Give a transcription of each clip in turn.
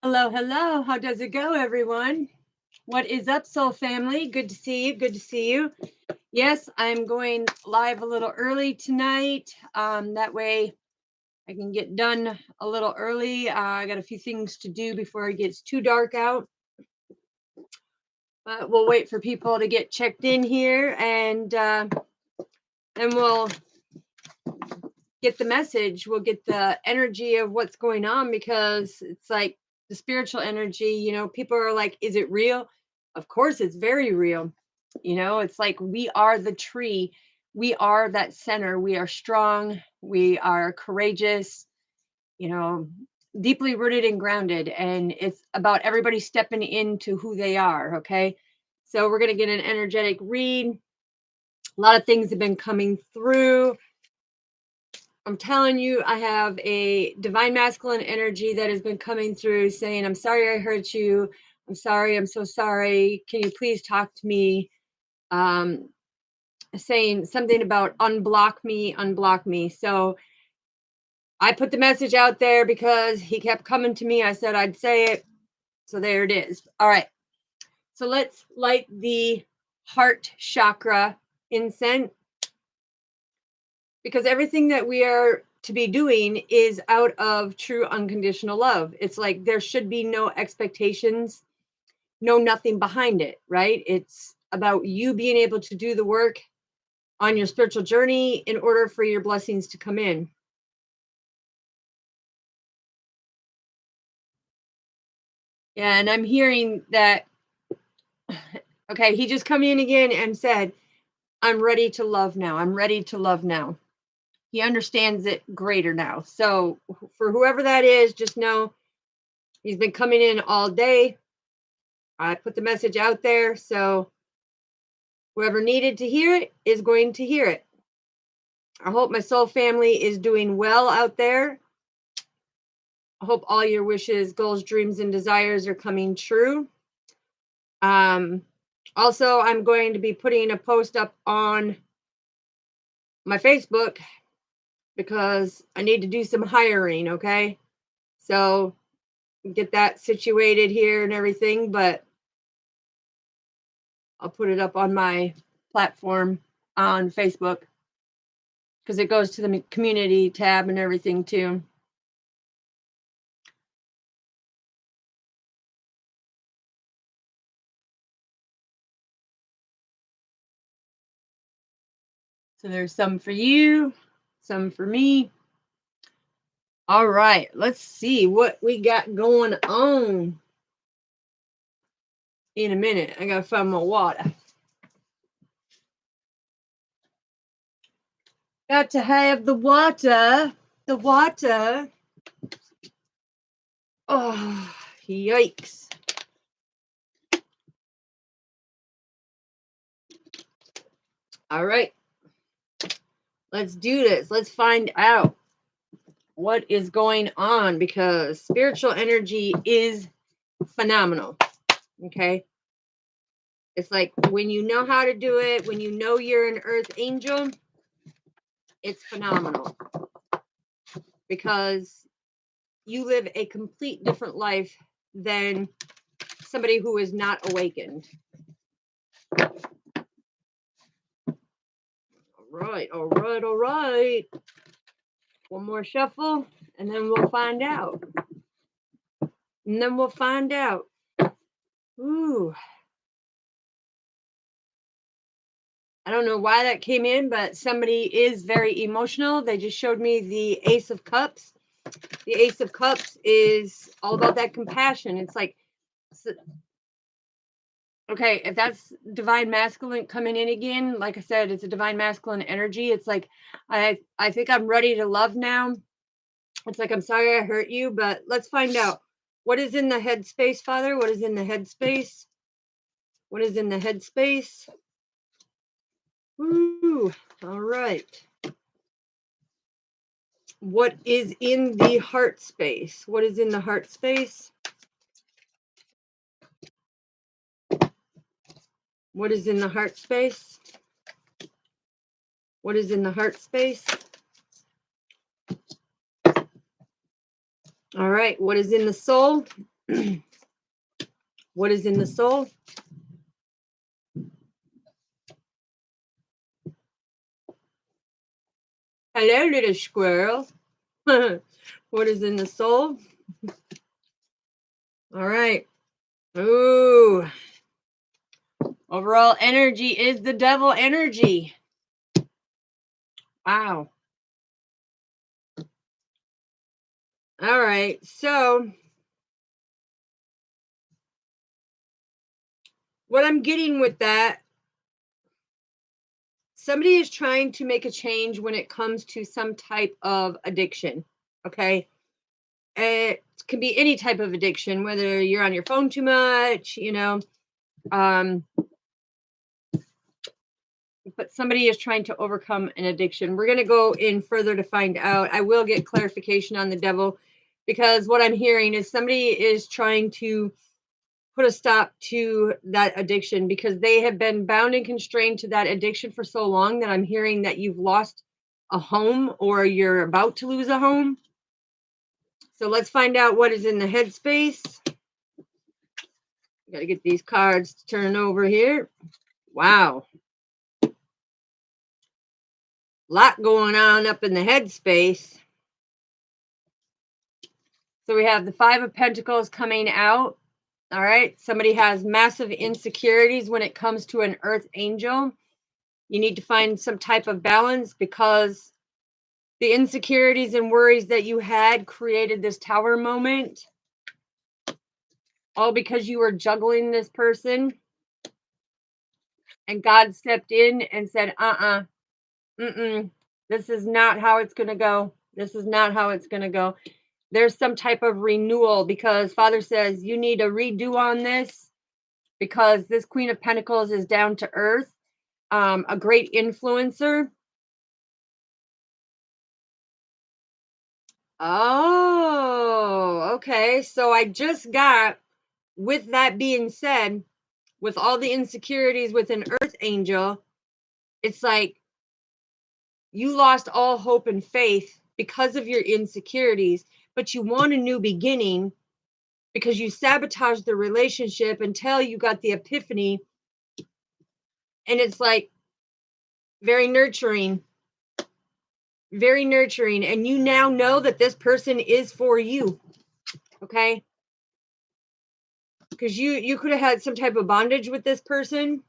Hello, hello. How does it go, everyone? What is up, soul family? Good to see you. Good to see you. Yes, I'm going live a little early tonight. That way I can get done a little early. I got a few things to do before it gets too dark out. But we'll wait for people to get checked in here and then we'll get the message. We'll get the energy of what's going on because it's like the spiritual energy, people are like, is it real? Of course, it's very real. It's like we are the tree. We are that center. We are strong. We are courageous, you know, deeply rooted and grounded. And it's about everybody stepping into who they are. Okay. So we're going to get an energetic read. A lot of things have been coming through. I'm telling you, I have a divine masculine energy that has been coming through saying, I'm sorry I hurt you. I'm sorry. I'm so sorry. Can you please talk to me? Saying something about unblock me, unblock me. So I put the message out there because he kept coming to me. I said I'd say it. So there it is. All right. So let's light the heart chakra incense, because everything that we are to be doing is out of true unconditional love. It's like there should be no expectations, no nothing behind it, right? It's about you being able to do the work on your spiritual journey in order for your blessings to come in. Yeah, and I'm hearing that, okay, he just come in again and said, I'm ready to love now. I'm ready to love now. He understands it greater now. So for whoever that is, just know he's been coming in all day. I put the message out there. So whoever needed to hear it is going to hear it. I hope my soul family is doing well out there. I hope all your wishes, goals, dreams, and desires are coming true. Also, I'm going to be putting a post up on my Facebook because I need to do some hiring, okay? So get that situated here and everything, but I'll put it up on my platform on Facebook because it goes to the community tab and everything too. So there's some for you, some for me. All right, let's see what we got going on. In a minute, I gotta find my water. Got to have the water. The water. Oh, yikes. All right. Let's do this. Let's find out what is going on because spiritual energy is phenomenal. Okay. It's like when you know how to do it, when you know you're an earth angel, it's phenomenal because you live a complete different life than somebody who is not awakened. All right. One more shuffle, and then we'll find out. Ooh. I don't know why that came in, but somebody is very emotional. They just showed me the Ace of Cups. The Ace of Cups is all about that compassion. It's like, okay, if that's divine masculine coming in again, like I said, it's a divine masculine energy. It's like, I think I'm ready to love now. It's like, I'm sorry I hurt you, but let's find out. What is in the headspace, Father? What is in the headspace? What is in the headspace? Ooh, all right. What is in the heart space? What is in the heart space? What is in the heart space? What is in the heart space? All right. What is in the soul? What is in the soul? Hello, little squirrel. What is in the soul? All right. Ooh. Overall energy is the devil energy. Wow. All right. So what I'm getting with that, somebody is trying to make a change when it comes to some type of addiction. Okay. It can be any type of addiction, whether you're on your phone too much, but somebody is trying to overcome an addiction. We're going to go in further to find out. I will get clarification on the devil, because what I'm hearing is somebody is trying to put a stop to that addiction, because they have been bound and constrained to that addiction for so long that I'm hearing that you've lost a home or you're about to lose a home. So let's find out what is in the headspace. Got to get these cards to turn over here. Wow. Lot going on up in the headspace. So we have the Five of Pentacles coming out. All right. Somebody has massive insecurities when it comes to an earth angel. You need to find some type of balance, because the insecurities and worries that you had created this tower moment. All because you were juggling this person. And God stepped in and said, this is not how it's going to go. This is not how it's going to go. There's some type of renewal, because Father says you need a redo on this, because this Queen of Pentacles is down to earth, a great influencer. Oh, okay. So I just got, with that being said, with all the insecurities with an earth angel, it's like you lost all hope and faith because of your insecurities, but you want a new beginning because you sabotaged the relationship until you got the epiphany. And it's like very nurturing, very nurturing. And you now know that this person is for you. Okay. Because you could have had some type of bondage with this person.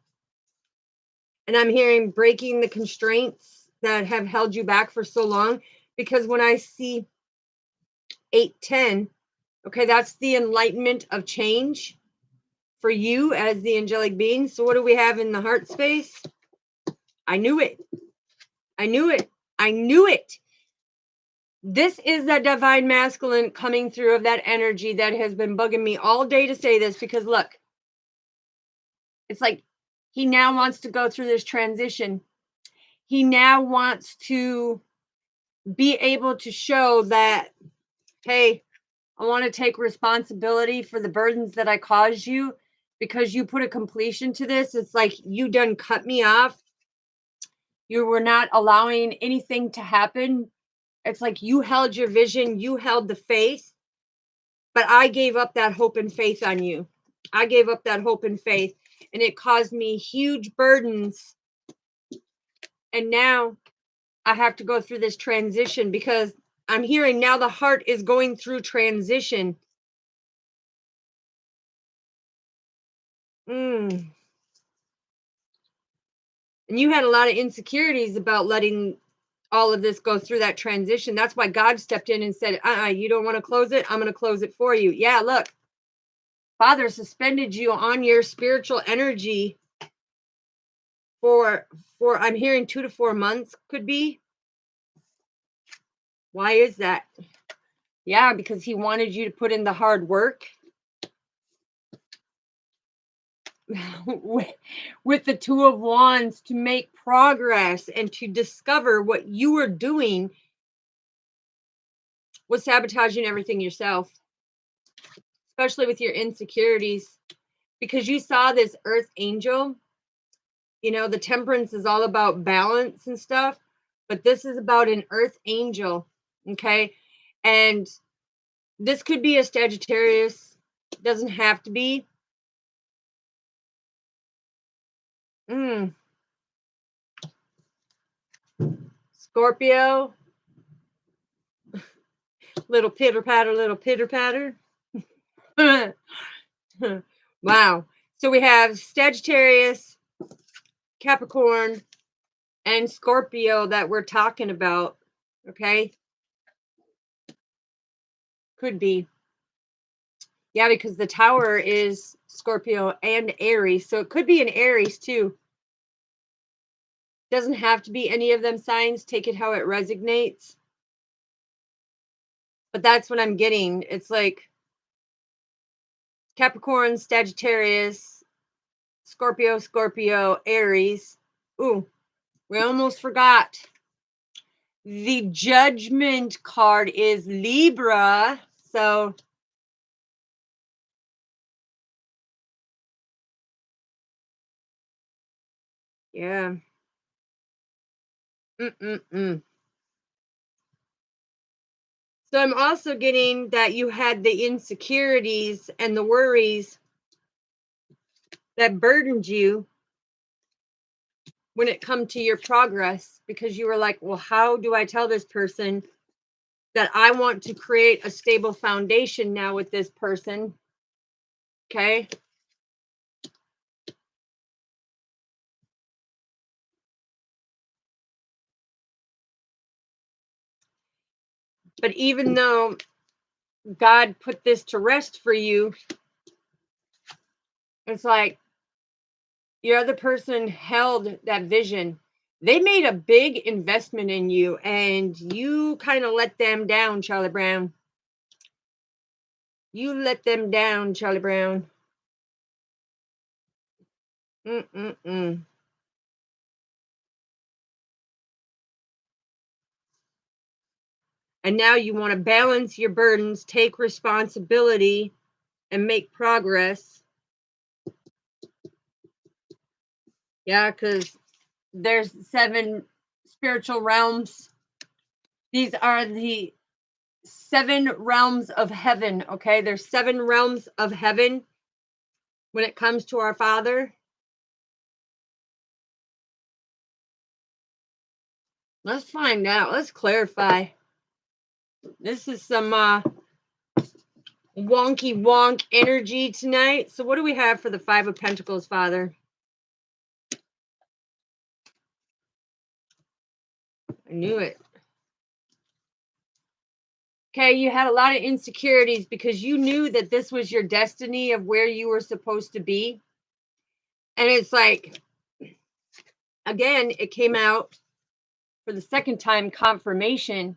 And I'm hearing breaking the constraints that have held you back for so long. Because when I see 810, okay, that's the enlightenment of change for you as the angelic being. So what do we have in the heart space? I knew it. I knew it. I knew it. This is that divine masculine coming through, of that energy that has been bugging me all day to say this, because look, it's like he now wants to go through this transition. He now wants to be able to show that, hey, I want to take responsibility for the burdens that I caused you, because you put a completion to this. It's like you done cut me off. You were not allowing anything to happen. It's like you held your vision, you held the faith, but I gave up that hope and faith on you. I gave up that hope and faith, and it caused me huge burdens. And now I have to go through this transition, because I'm hearing now the heart is going through transition. And you had a lot of insecurities about letting all of this go through that transition. That's why God stepped in and said, you don't want to close it? I'm going to close it for you. Yeah, look, Father suspended you on your spiritual energy for I'm hearing 2 to 4 months, could be. Why is that? Yeah, because he wanted you to put in the hard work. with the Two of Wands, to make progress and to discover what you were doing was sabotaging everything yourself, especially with your insecurities, because you saw this earth angel. The temperance is all about balance and stuff, but this is about an earth angel. Okay. And this could be a Sagittarius, Doesn't have to be. Mm. Scorpio, little pitter patter, little pitter patter. Wow. So we have Sagittarius, Capricorn, and Scorpio that we're talking about. Okay. Could be. Yeah, because the tower is Scorpio and Aries. So it could be an Aries too. Doesn't have to be any of them signs. Take it how it resonates. But that's what I'm getting. It's like Capricorn, Sagittarius, Scorpio, Scorpio, Aries. Ooh, we almost forgot. The Judgment card is Libra. So yeah. Mm-mm-mm. So I'm also getting that you had the insecurities and the worries that burdened you when it come to your progress, because you were like, well, how do I tell this person that I want to create a stable foundation now with this person? Okay. But even though God put this to rest for you, it's like your other person held that vision. They made a big investment in you and you kind of let them down, Charlie Brown. You let them down, Charlie Brown. Mm-mm-mm. And now you want to balance your burdens, take responsibility, and make progress. Yeah, because there's 7 spiritual realms. These are the 7 realms of heaven. Okay, there's 7 realms of heaven when it comes to our Father. Let's find out. Let's clarify. This is some wonky wonk energy tonight. So what do we have for the 5 of Pentacles, Father? I knew it. Okay, you had a lot of insecurities because you knew that this was your destiny of where you were supposed to be. And it's like, again, it came out for the second time, confirmation.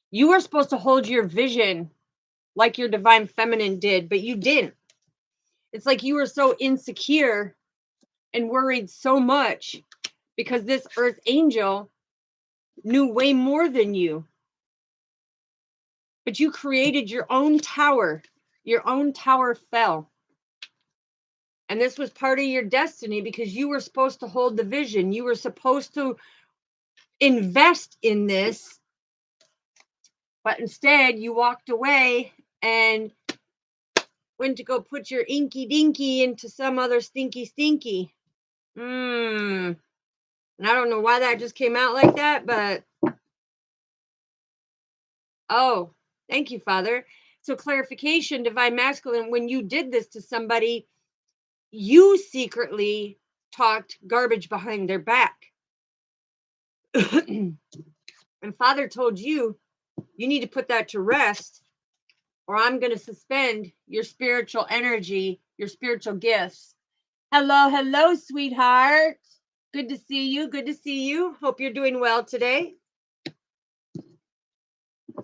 You were supposed to hold your vision like your divine feminine did, but you didn't. It's like you were so insecure and worried so much because this earth angel knew way more than you. But you created your own tower. Your own tower fell. And this was part of your destiny because you were supposed to hold the vision. You were supposed to invest in this. But instead, you walked away and went to go put your inky dinky into some other stinky stinky. And I don't know why that just came out like that, but oh, thank you, Father. So clarification, divine masculine, when you did this to somebody, you secretly talked garbage behind their back. And Father told you, you need to put that to rest, or I'm going to suspend your spiritual energy, your spiritual gifts. Hello, hello, sweetheart. Good to see you. Good to see you. Hope you're doing well today.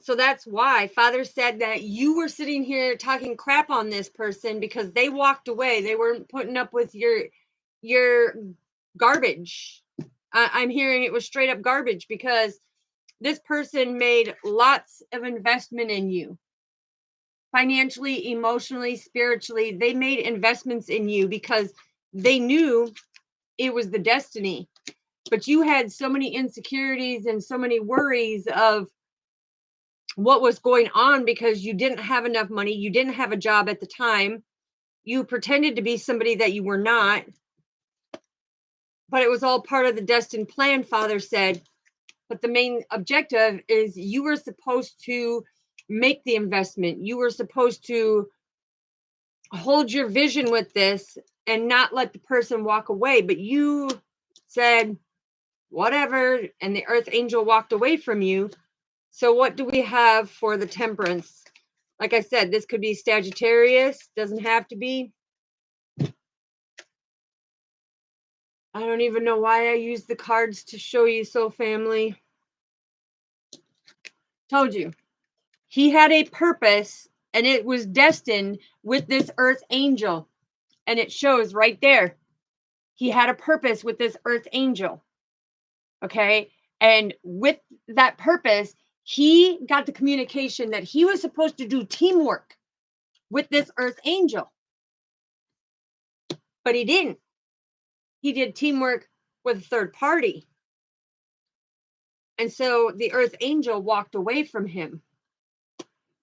So that's why Father said that you were sitting here talking crap on this person because they walked away. They weren't putting up with your garbage. I'm hearing it was straight up garbage because this person made lots of investment in you. Financially, emotionally, spiritually, they made investments in you because they knew it was the destiny. But you had so many insecurities and so many worries of what was going on because you didn't have enough money. You didn't have a job at the time. You pretended to be somebody that you were not, but it was all part of the destined plan, Father said. But the main objective is you were supposed to make the investment. You were supposed to hold your vision with this and not let the person walk away. But you said, whatever, and the earth angel walked away from you. So what do we have for the temperance? Like I said, this could be Sagittarius, doesn't have to be. I don't even know why I used the cards to show you, soul family. Told you. He had a purpose, and it was destined with this earth angel. And it shows right there. He had a purpose with this earth angel. Okay. And with that purpose, he got the communication that he was supposed to do teamwork with this earth angel. But he didn't. He did teamwork with a third party. And so the earth angel walked away from him.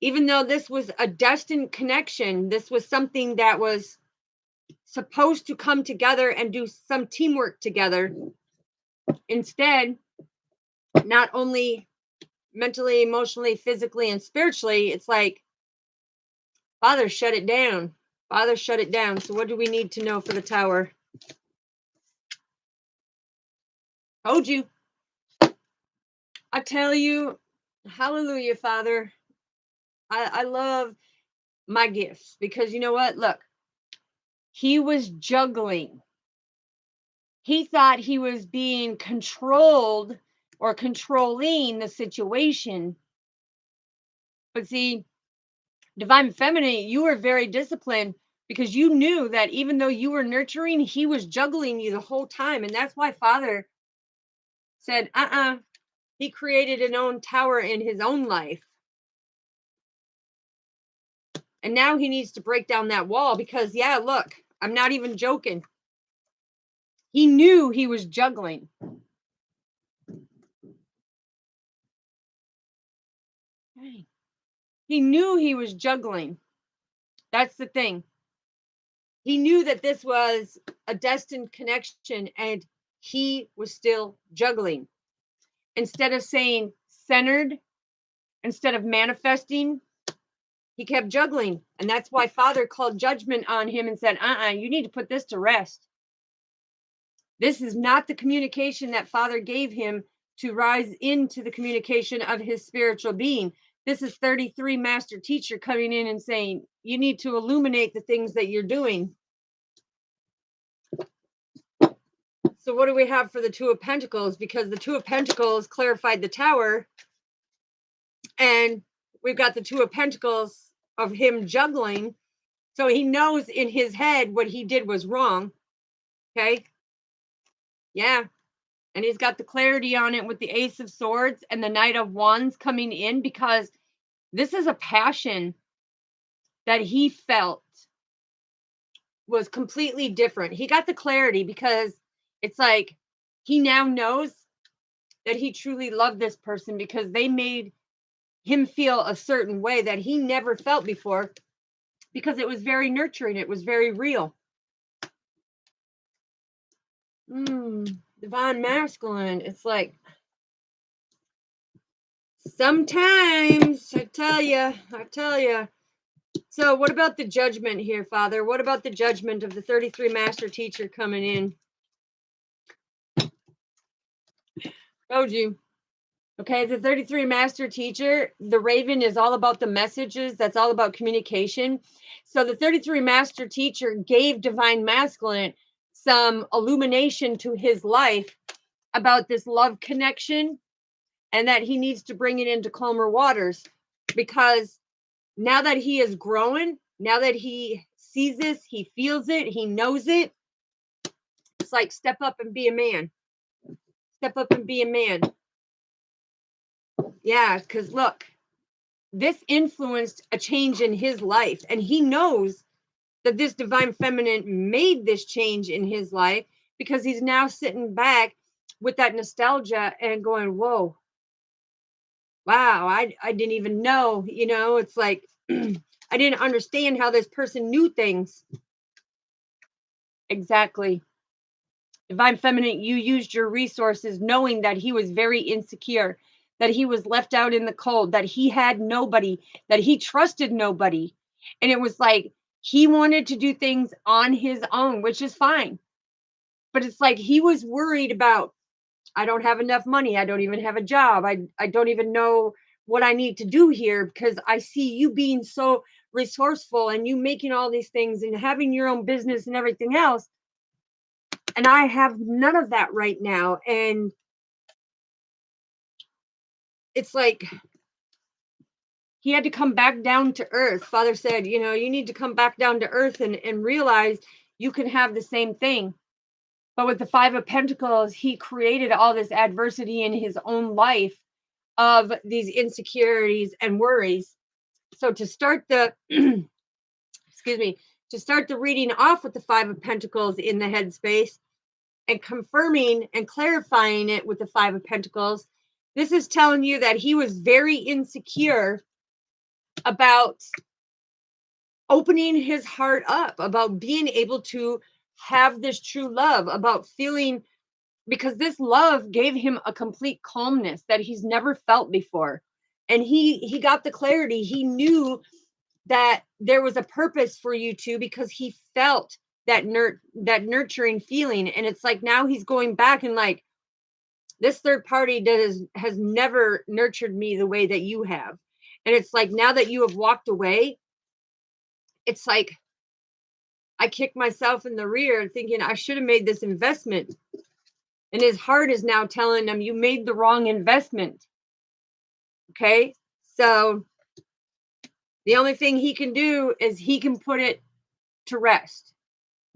Even though this was a destined connection, this was something that was supposed to come together and do some teamwork together. Instead, not only mentally, emotionally, physically, and spiritually, it's like, Father, shut it down. Father, shut it down. So what do we need to know for the tower? Told you. I tell you, hallelujah, Father. I love my gifts because you know what? Look, he was juggling. He thought he was being controlled or controlling the situation. But see, divine feminine, you were very disciplined because you knew that even though you were nurturing, he was juggling you the whole time. And that's why Father said, he created an own tower in his own life. And now he needs to break down that wall because, yeah, look, I'm not even joking. He knew he was juggling. He knew he was juggling. That's the thing. He knew that this was a destined connection and he was still juggling. Instead of saying centered, instead of manifesting, he kept juggling. And that's why Father called judgment on him and said, you need to put this to rest. This is not the communication that Father gave him to rise into the communication of his spiritual being. This is 33 master teacher coming in and saying, you need to illuminate the things that you're doing. So what do we have for the Two of Pentacles? Because the Two of Pentacles clarified the tower. And we've got the Two of Pentacles of him juggling. So he knows in his head what he did was wrong. Okay. Yeah. And he's got the clarity on it with the Ace of Swords and the Knight of Wands coming in because this is a passion that he felt was completely different. He got the clarity because it's like he now knows that he truly loved this person because they made him feel a certain way that he never felt before because it was very nurturing. It was very real. Divine masculine. It's like sometimes I tell you. So what about the judgment here, Father? What about the judgment of the 33 master teacher coming in? Told you. Okay, the 33 master teacher, the raven is all about the messages. That's all about communication. So the 33 master teacher gave divine masculine some illumination to his life about this love connection and that he needs to bring it into calmer waters because now that he is growing, now that he sees this, he feels it, he knows it. It's like step up and be a man. Step up and be a man. Yeah, because look, this influenced a change in his life. And he knows that this divine feminine made this change in his life because he's now sitting back with that nostalgia and going, whoa, wow, I didn't even know, it's like, I didn't understand how this person knew things. Exactly. Divine Feminine, you used your resources knowing that he was very insecure, that he was left out in the cold, that he had nobody, that he trusted nobody. And it was like he wanted to do things on his own, which is fine. But it's like he was worried about, I don't have enough money. I don't even have a job. I don't even know what I need to do here because I see you being so resourceful and you making all these things and having your own business and everything else. And I have none of that right now. And it's like he had to come back down to earth. Father said, you need to come back down to earth and realize you can have the same thing. But with the Five of Pentacles, he created all this adversity in his own life of these insecurities and worries. So to start the, excuse me, to start the reading off with the Five of Pentacles in the headspace and confirming and clarifying it with the Five of Pentacles, this is telling you that he was very insecure about opening his heart up, about being able to have this true love, about feeling, because this love gave him a complete calmness that he's never felt before. And he got the clarity. He knew that there was a purpose for you two because he felt that nurturing feeling. And it's like now he's going back and like, this third party has never nurtured me the way that you have. And it's like now that you have walked away, it's like I kick myself in the rear thinking I should have made this investment. And his heart is now telling him you made the wrong investment. Okay. So the only thing he can do is he can put it to rest.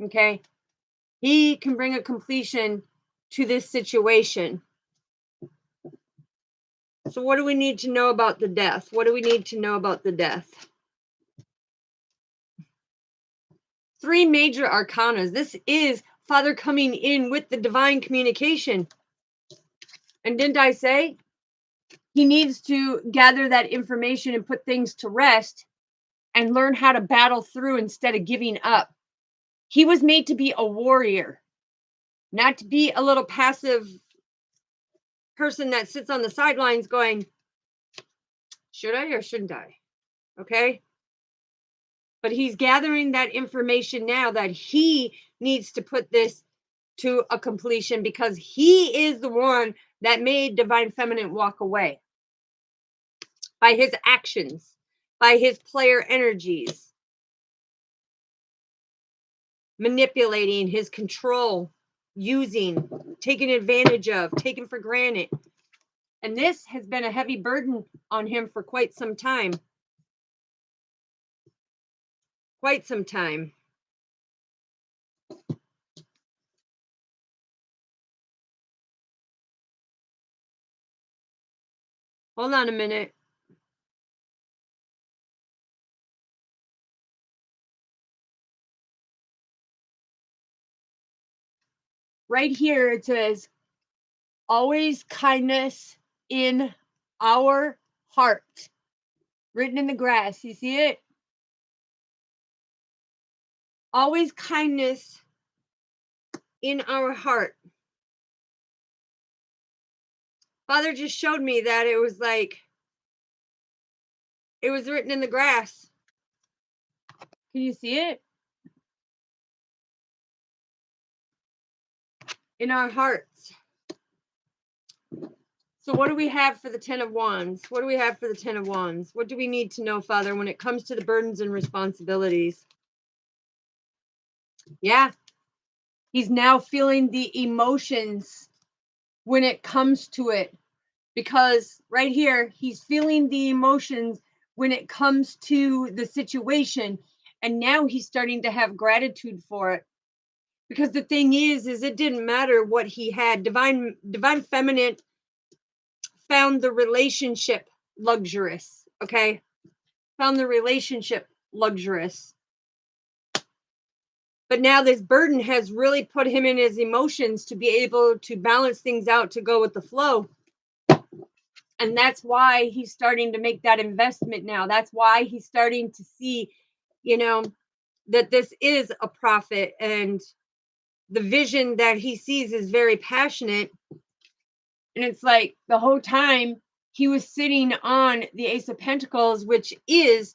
Okay. He can bring a completion to this situation. So what do we need to know about the death? What do we need to know about the death? 3 major arcanas. This is Father coming in with the divine communication. And didn't I say he needs to gather that information and put things to rest and learn how to battle through instead of giving up. He was made to be a warrior, not to be a little passive person that sits on the sidelines going, should I or shouldn't I? Okay. But he's gathering that information now that he needs to put this to a completion because he is the one that made Divine Feminine walk away by his actions, by his player energies, manipulating his control, using, taking advantage of, taking for granted. And this has been a heavy burden on him for quite some time. Quite some time. Hold on a minute. Right here it says, always kindness in our heart. Written in the grass. You see it? Always kindness in our heart. Father just showed me that it was like, it was written in the grass. Can you see it? In our hearts. So what do we have for the 10 of Wands? What do we have for the 10 of Wands? What do we need to know, Father, when it comes to the burdens and responsibilities? Yeah. He's now feeling the emotions when it comes to it. Because right here, he's feeling the emotions when it comes to the situation. And now he's starting to have gratitude for it. Because the thing is it didn't matter what he had. Divine Feminine found the relationship luxurious. Okay. Found the relationship luxurious. But now this burden has really put him in his emotions to be able to balance things out, to go with the flow. And that's why he's starting to make that investment now. That's why he's starting to see, that this is a profit. And the vision that he sees is very passionate. And it's like the whole time he was sitting on the Ace of Pentacles, which is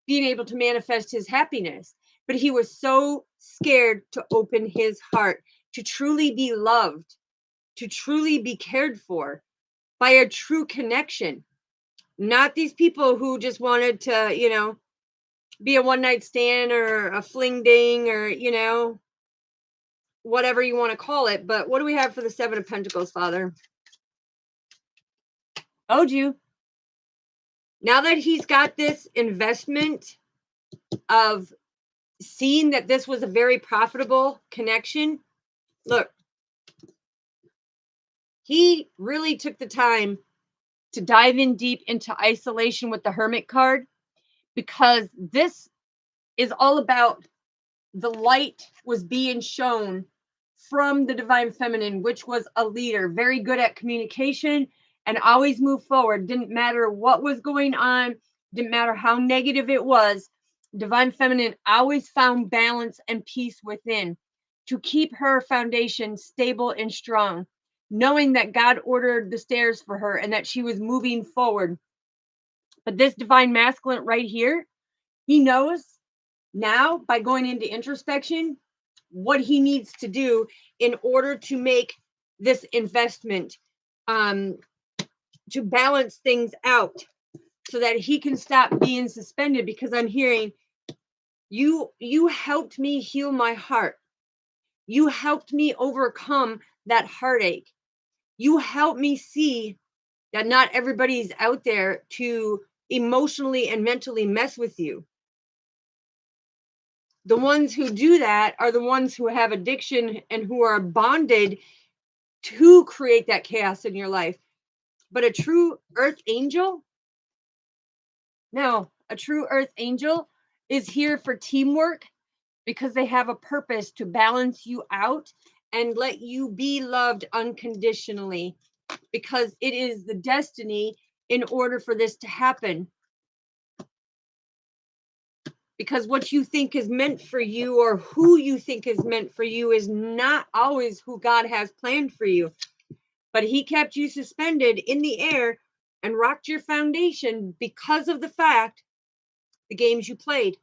being able to manifest his happiness. But he was so scared to open his heart, to truly be loved, to truly be cared for by a true connection. Not these people who just wanted to, be a one night stand or a fling ding or, whatever you want to call it. But what do we have for the Seven of Pentacles, Father? Told you. Now that he's got this investment of seeing that this was a very profitable connection, look, he really took the time to dive in deep into isolation with the Hermit card, because this is all about the light was being shown from the Divine Feminine, which was a leader, very good at communication and always moved forward. Didn't matter what was going on, didn't matter how negative it was. Divine Feminine always found balance and peace within to keep her foundation stable and strong, knowing that God ordered the stairs for her and that she was moving forward. But this Divine Masculine right here, he knows now by going into introspection what he needs to do in order to make this investment, to balance things out so that he can stop being suspended. Because I'm hearing you helped me heal my heart. You helped me overcome that heartache. You helped me see that not everybody's out there to emotionally and mentally mess with you. The ones who do that are the ones who have addiction and who are bonded to create that chaos in your life. But a true earth angel, no, a true earth angel is here for teamwork, because they have a purpose to balance you out and let you be loved unconditionally, because it is the destiny in order for this to happen. Because what you think is meant for you, or who you think is meant for you, is not always who God has planned for you. But he kept you suspended in the air and rocked your foundation because of the fact, the games you played.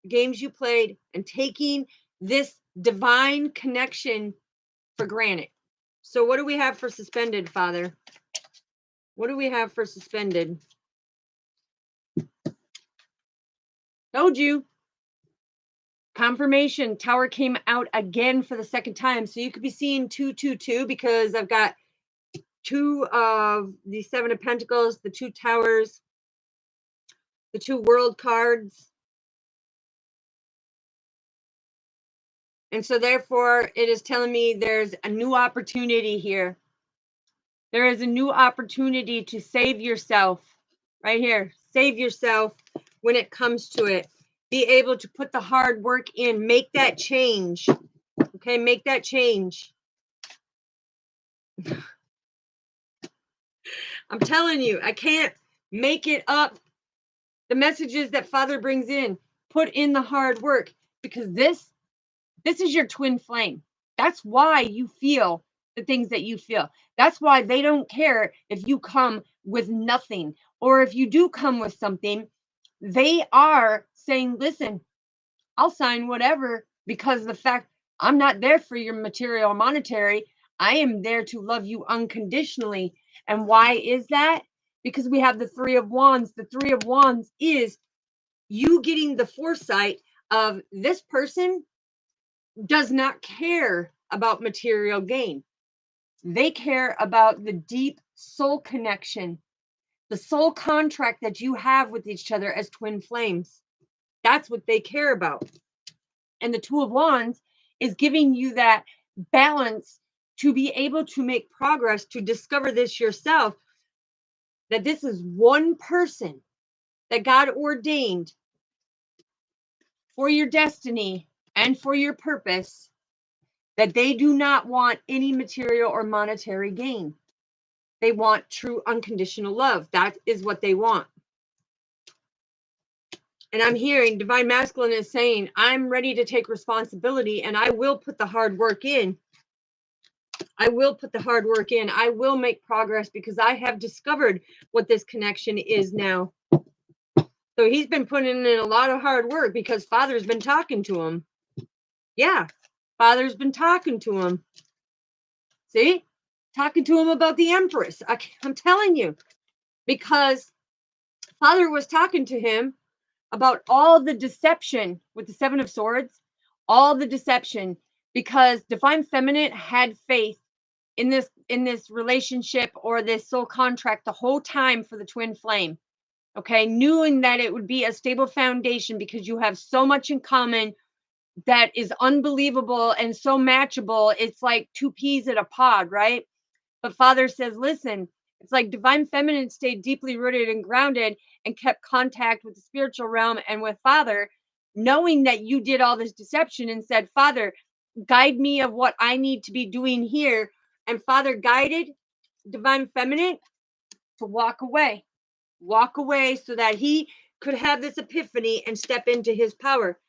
The games you played and taking this divine connection for granted. So what do we have for suspended, Father? What do we have for suspended? Told you. Confirmation. Tower came out again for the second time. So you could be seeing 222, because I've got two of the Seven of Pentacles, the two Towers, the two World cards. And so therefore, it is telling me there's a new opportunity here. There is a new opportunity to save yourself. Right here. Save yourself when it comes to it. Be able to put the hard work in. Make that change. Okay, make that change. I'm telling you, I can't make it up. The messages that Father brings in, put in the hard work, because this is your twin flame. That's why you feel the things that you feel. That's why they don't care if you come with nothing, or if you do come with something. They are saying, listen, I'll sign whatever, because the fact I'm not there for your material monetary. I am there to love you unconditionally. And why is that? Because we have the Three of Wands. The Three of Wands is you getting the foresight of this person does not care about material gain. They care about the deep soul connection, the soul contract that you have with each other as twin flames. That's what they care about. And the Two of Wands is giving you that balance to be able to make progress, to discover this yourself, that this is one person that God ordained for your destiny and for your purpose, that they do not want any material or monetary gain. They want true unconditional love. That is what they want. And I'm hearing divine masculine is saying, I'm ready to take responsibility and I will put the hard work in. I will put the hard work in. I will make progress because I have discovered what this connection is now. So he's been putting in a lot of hard work because Father's been talking to him. Yeah, Father's been talking to him. See? Talking to him about the Empress. I'm telling you. Because Father was talking to him about all the deception with the Seven of Swords, all the deception, because Divine Feminine had faith in this relationship or this soul contract the whole time for the twin flame. Okay, knowing that it would be a stable foundation because you have so much in common that is unbelievable and so matchable. It's like two peas in a pod, right? But Father says, listen, it's like Divine Feminine stayed deeply rooted and grounded and kept contact with the spiritual realm and with Father, knowing that you did all this deception, and said, Father, guide me of what I need to be doing here. And Father guided Divine Feminine to walk away so that he could have this epiphany and step into his power.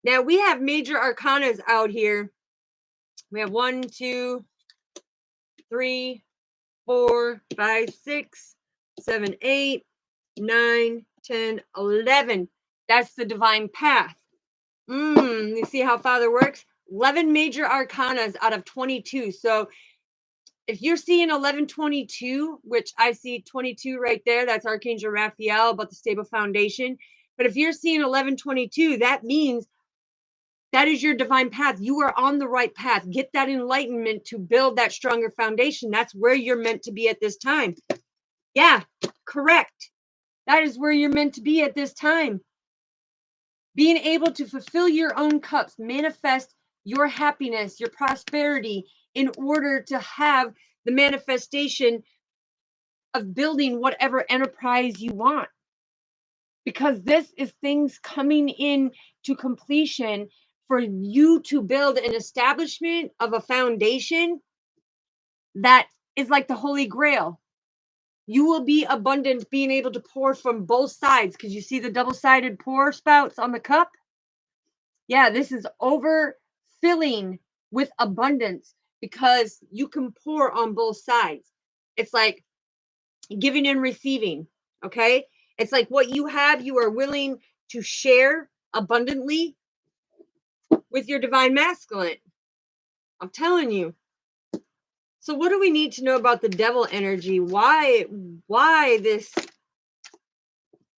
Now we have major arcanas out here. We have 1, 2, 3, 4, 5, 6, 7, 8, 9, 10, 11. That's the divine path. You see how Father works? 11 major arcanas out of 22. So if you're seeing 1122, which I see 22 right there, that's Archangel Raphael about the stable foundation. But if you're seeing 1122, that means that is your divine path. You are on the right path. Get that enlightenment to build that stronger foundation. That's where you're meant to be at this time. Yeah, correct. That is where you're meant to be at this time. Being able to fulfill your own cups, manifest your happiness, your prosperity, in order to have the manifestation of building whatever enterprise you want. Because this is things coming in to completion for you to build an establishment of a foundation that is like the Holy Grail. You will be abundant, being able to pour from both sides, because you see the double-sided pour spouts on the cup. Yeah, this is overfilling with abundance because you can pour on both sides. It's like giving and receiving. Okay, it's like what you have, you are willing to share abundantly with your divine masculine. I'm telling you. So what do we need to know about the devil energy? Why this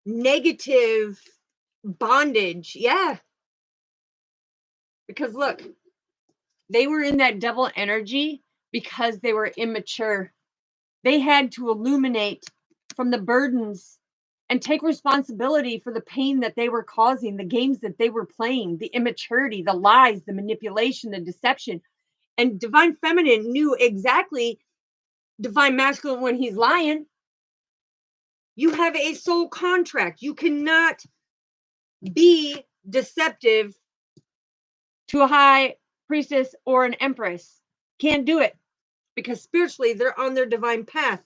negative bondage? Yeah. Because look, they were in that devil energy because they were immature. They had to illuminate from the burdens and take responsibility for the pain that they were causing, the games that they were playing, the immaturity, the lies, the manipulation, the deception. And Divine Feminine knew exactly Divine Masculine when he's lying. You have a soul contract. You cannot be deceptive to a high priestess or an empress. Can't do it because spiritually they're on their divine path.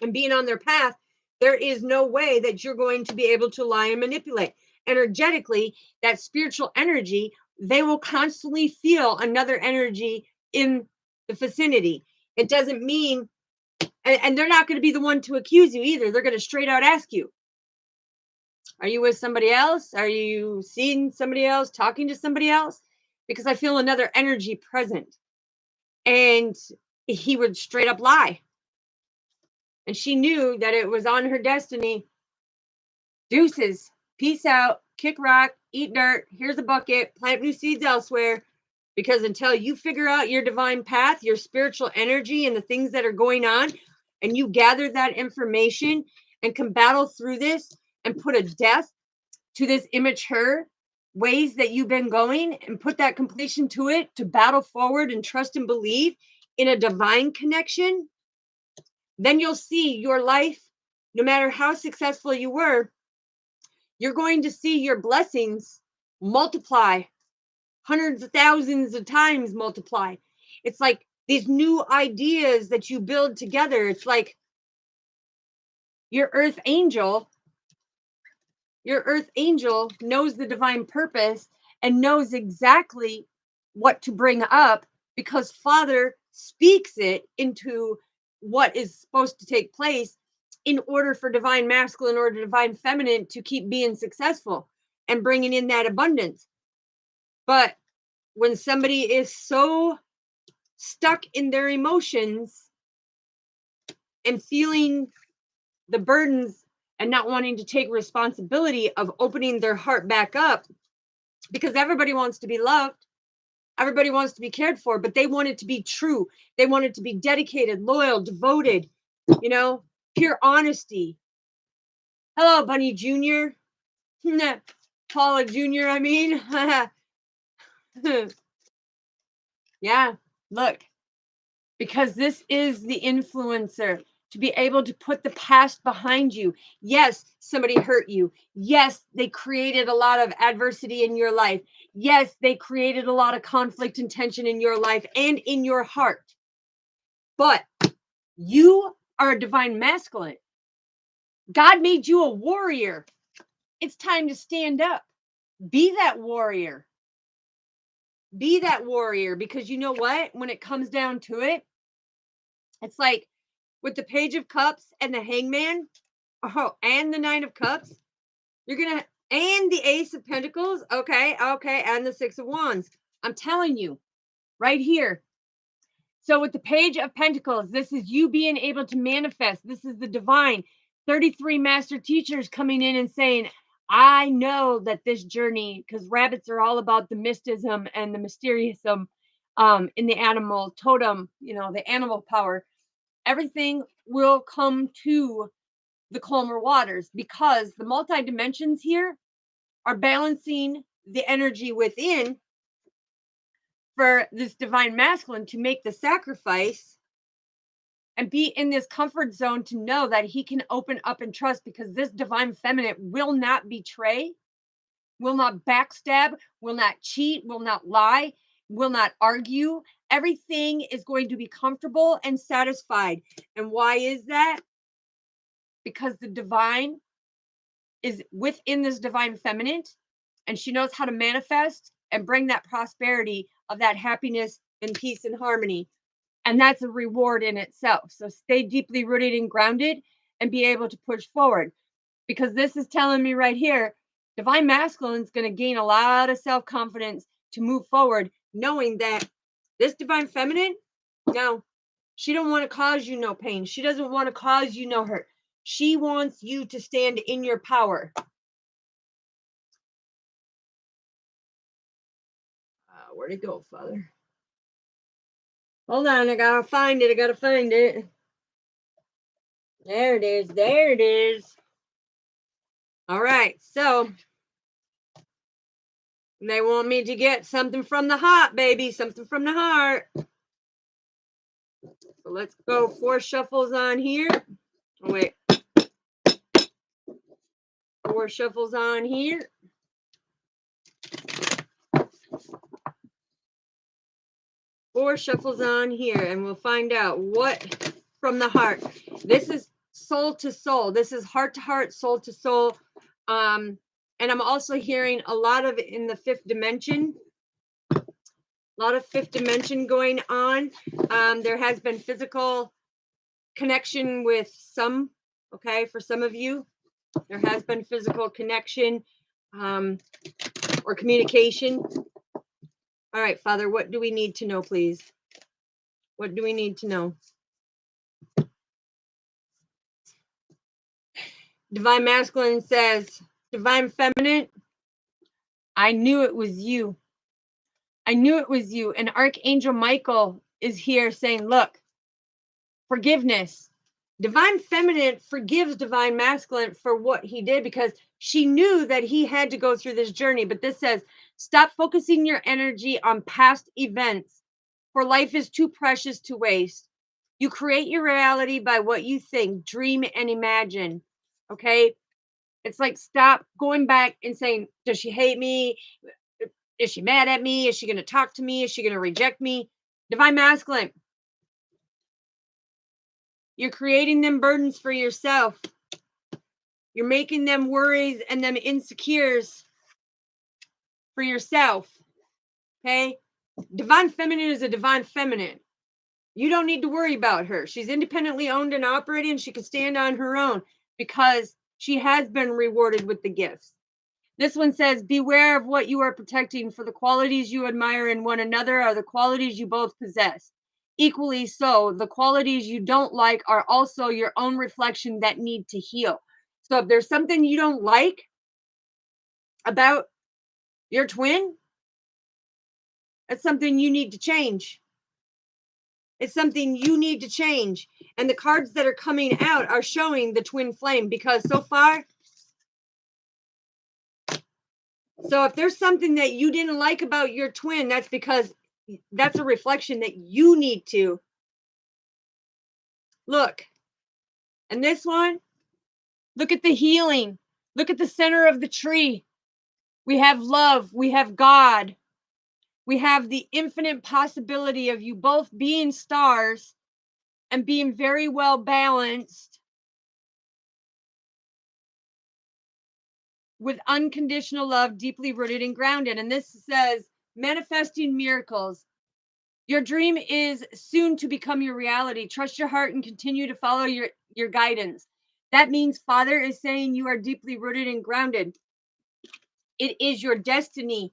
And being on their path, there is no way that you're going to be able to lie and manipulate. Energetically, that spiritual energy, they will constantly feel another energy in the vicinity. It doesn't mean, and they're not going to be the one to accuse you either. They're going to straight out ask you, are you with somebody else? Are you seeing somebody else, talking to somebody else? Because I feel another energy present. And he would straight up lie. And she knew that it was on her destiny. Deuces, peace out, kick rock, eat dirt, here's a bucket, plant new seeds elsewhere. Because until you figure out your divine path, your spiritual energy, and the things that are going on, and you gather that information and can battle through this and put a death to this immature ways that you've been going and put that completion to it, to battle forward and trust and believe in a divine connection, then you'll see your life, no matter how successful you were, you're going to see your blessings multiply, hundreds of thousands of times multiply. It's like these new ideas that you build together. It's like your earth angel Your earth angel knows the divine purpose and knows exactly what to bring up because Father speaks it into what is supposed to take place in order for divine masculine or divine feminine to keep being successful and bringing in that abundance. But when somebody is so stuck in their emotions and feeling the burdens and not wanting to take responsibility of opening their heart back up, because everybody wants to be loved, everybody wants to be cared for, but they want it to be true. They want it to be dedicated, loyal, devoted, pure honesty. Hello, Bunny Jr. Paula Jr., I mean. Yeah, look, because this is the influencer, to be able to put the past behind you. Yes, somebody hurt you. Yes, they created a lot of adversity in your life. Yes, they created a lot of conflict and tension in your life and in your heart. But you are a divine masculine. God made you a warrior. It's time to stand up. Be that warrior. Be that warrior, because you know what? When it comes down to it, it's like with the Page of Cups and the Hangman, and the Nine of Cups, you're going to, and the Ace of Pentacles, okay, and the Six of Wands. I'm telling you, right here. So with the Page of Pentacles, this is you being able to manifest. This is the divine. 33 master teachers coming in and saying, I know that this journey, because rabbits are all about the mysticism and the mysteriousm in the animal totem, the animal power. Everything will come to the calmer waters because the multi dimensions here are balancing the energy within for this divine masculine to make the sacrifice and be in this comfort zone to know that he can open up and trust, because this divine feminine will not betray, will not backstab, will not cheat, will not lie, will not argue. Everything is going to be comfortable and satisfied. And why is that? Because the divine is within this divine feminine, and she knows how to manifest and bring that prosperity of that happiness and peace and harmony. And that's a reward in itself. So stay deeply rooted and grounded and be able to push forward, because this is telling me right here, divine masculine is going to gain a lot of self-confidence to move forward, knowing that this divine feminine, no, she don't want to cause you no pain. She doesn't want to cause you no hurt. She wants you to stand in your power. Where'd it go, Father? Hold on, I gotta find it. There it is. All right, so they want me to get something from the heart, baby, something from the heart. So let's go 4 shuffles on here. Oh, wait. 4 shuffles on here. 4 shuffles on here, and we'll find out what from the heart. This is soul to soul. This is heart to heart, soul to soul. And I'm also hearing a lot of it in the 5th dimension. A lot of 5th dimension going on. There has been physical connection with some, okay, for some of you. There has been physical connection or communication. All right, Father, what do we need to know, please? What do we need to know? Divine Masculine says, Divine Feminine, I knew it was you. I knew it was you. And Archangel Michael is here saying, look, forgiveness. Divine Feminine forgives Divine Masculine for what he did, because she knew that he had to go through this journey. But this says, stop focusing your energy on past events, for life is too precious to waste. You create your reality by what you think, dream, and imagine. Okay? It's like, stop going back and saying, does she hate me? Is she mad at me? Is she going to talk to me? Is she going to reject me? Divine Masculine, you're creating them burdens for yourself. You're making them worries and them insecures for yourself. Okay? Divine feminine is a divine feminine. You don't need to worry about her. She's independently owned and operating. She can stand on her own because she has been rewarded with the gifts. This one says, beware of what you are protecting, for the qualities you admire in one another are the qualities you both possess. Equally so, the qualities you don't like are also your own reflection that need to heal. So if there's something you don't like about your twin, that's something you need to change. It's something you need to change. And the cards that are coming out are showing the twin flame, because so far, so if there's something that you didn't like about your twin, that's because that's a reflection that you need to look. And this one, look at the healing. Look at the center of the tree. We have love. We have God. We have the infinite possibility of you both being stars and being very well balanced with unconditional love, deeply rooted and grounded. And this says, manifesting miracles. Your dream is soon to become your reality. Trust your heart and continue to follow your guidance. That means Father is saying you are deeply rooted and grounded. It is your destiny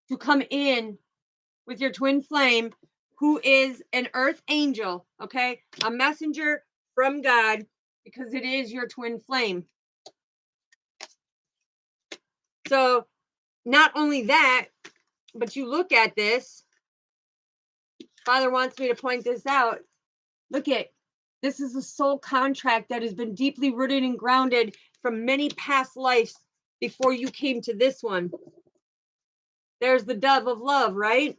to come in with your twin flame, who is an earth angel, okay? A messenger from God, because it is your twin flame. So not only that, but you look at this, Father wants me to point this out. Look at, this is a soul contract that has been deeply rooted and grounded from many past lives before you came to this one. There's the dove of love, right?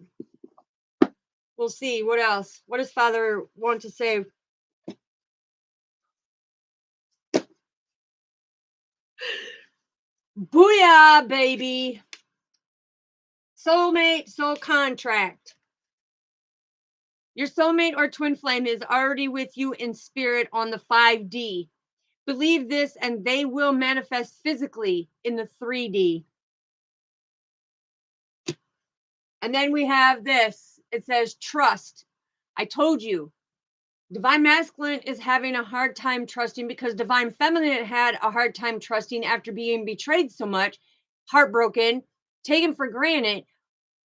We'll see. What else? What does Father want to say? Booyah, baby. Soulmate, soul contract. Your soulmate or twin flame is already with you in spirit on the 5D. Believe this and they will manifest physically in the 3D. And then we have this. It says trust. I told you. Divine Masculine is having a hard time trusting because Divine Feminine had a hard time trusting after being betrayed so much, heartbroken, taken for granted.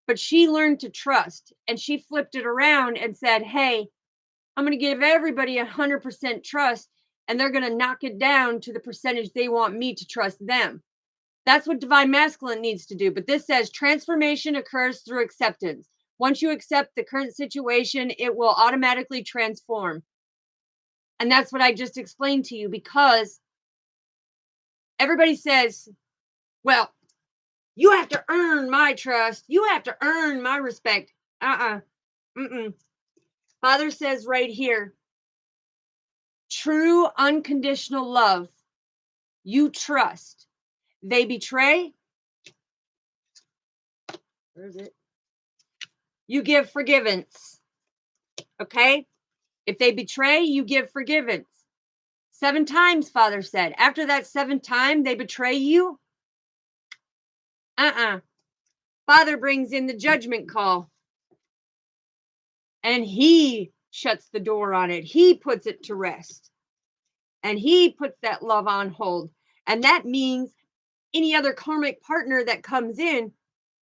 But she learned to trust, and she flipped it around and said, hey, I'm going to give everybody 100% trust, and they're going to knock it down to the percentage they want me to trust them. That's what Divine Masculine needs to do. But this says transformation occurs through acceptance. Once you accept the current situation, it will automatically transform. And that's what I just explained to you, because everybody says, well, you have to earn my trust. You have to earn my respect. Father says right here, true unconditional love. You trust. They betray. Where is it? You give forgiveness. Okay? If they betray, you give forgiveness. 7 times, Father said. After that 7th time, they betray you. Father brings in the judgment call. And he shuts the door on it. He puts it to rest. And he puts that love on hold. And that means any other karmic partner that comes in,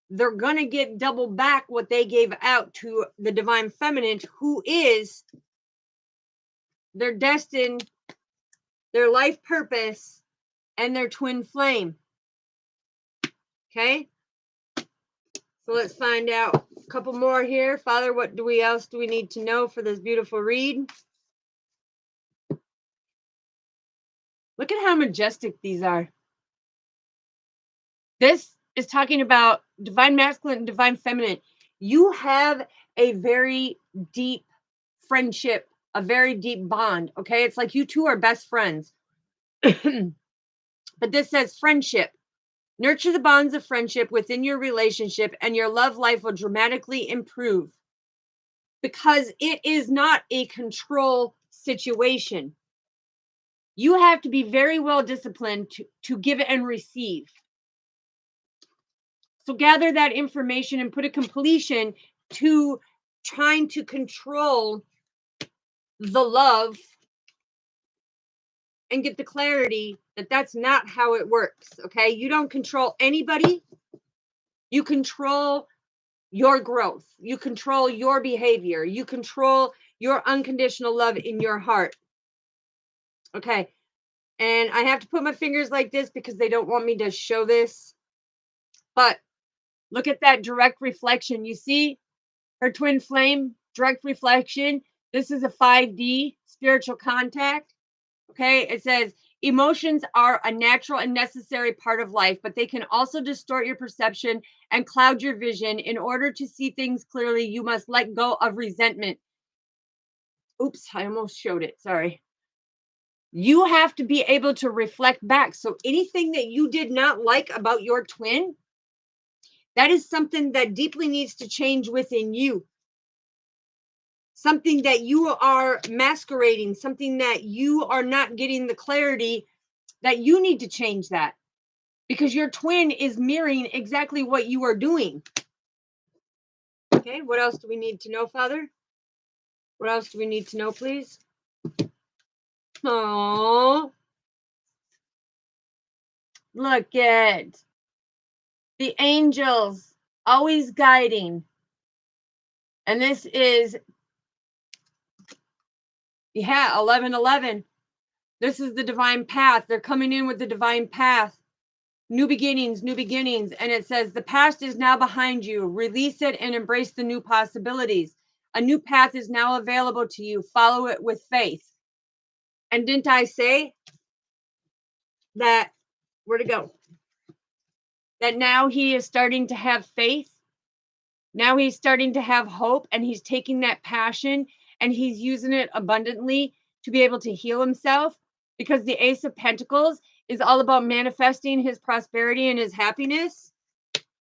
they're going to get double back what they gave out to the Divine Feminine, who is their destined, their life purpose, and their twin flame. Okay? So let's find out a couple more here. Father, what else do we need to know for this beautiful read? Look at how majestic these are. This is talking about Divine Masculine and Divine Feminine. You have a very deep friendship, a very deep bond, okay? It's like you two are best friends. But this says friendship. Nurture the bonds of friendship within your relationship and your love life will dramatically improve, because it is not a control situation. You have to be very well disciplined to give and receive. So gather that information and put a completion to trying to control the love and get the clarity that that's not how it works. Okay. You don't control anybody. You control your growth. You control your behavior. You control your unconditional love in your heart. Okay. And I have to put my fingers like this because they don't want me to show this. But look at that direct reflection. You see her twin flame, direct reflection. This is a 5D spiritual contact. Okay. It says emotions are a natural and necessary part of life, but they can also distort your perception and cloud your vision. In order to see things clearly, you must let go of resentment. Oops, I almost showed it. Sorry. You have to be able to reflect back. So anything that you did not like about your twin, that is something that deeply needs to change within you. Something that you are masquerading, something that you are not getting the clarity that you need to change that, because your twin is mirroring exactly what you are doing. Okay, what else do we need to know, Father? What else do we need to know, please? Oh, look at the angels always guiding. And this is, yeah, 11:11. This is the divine path. They're coming in with the divine path. New beginnings, new beginnings. And it says, the past is now behind you. Release it and embrace the new possibilities. A new path is now available to you. Follow it with faith. And didn't I say that, where'd it go? That now he is starting to have faith. Now he's starting to have hope, and he's taking that passion and he's using it abundantly to be able to heal himself, because the Ace of Pentacles is all about manifesting his prosperity and his happiness.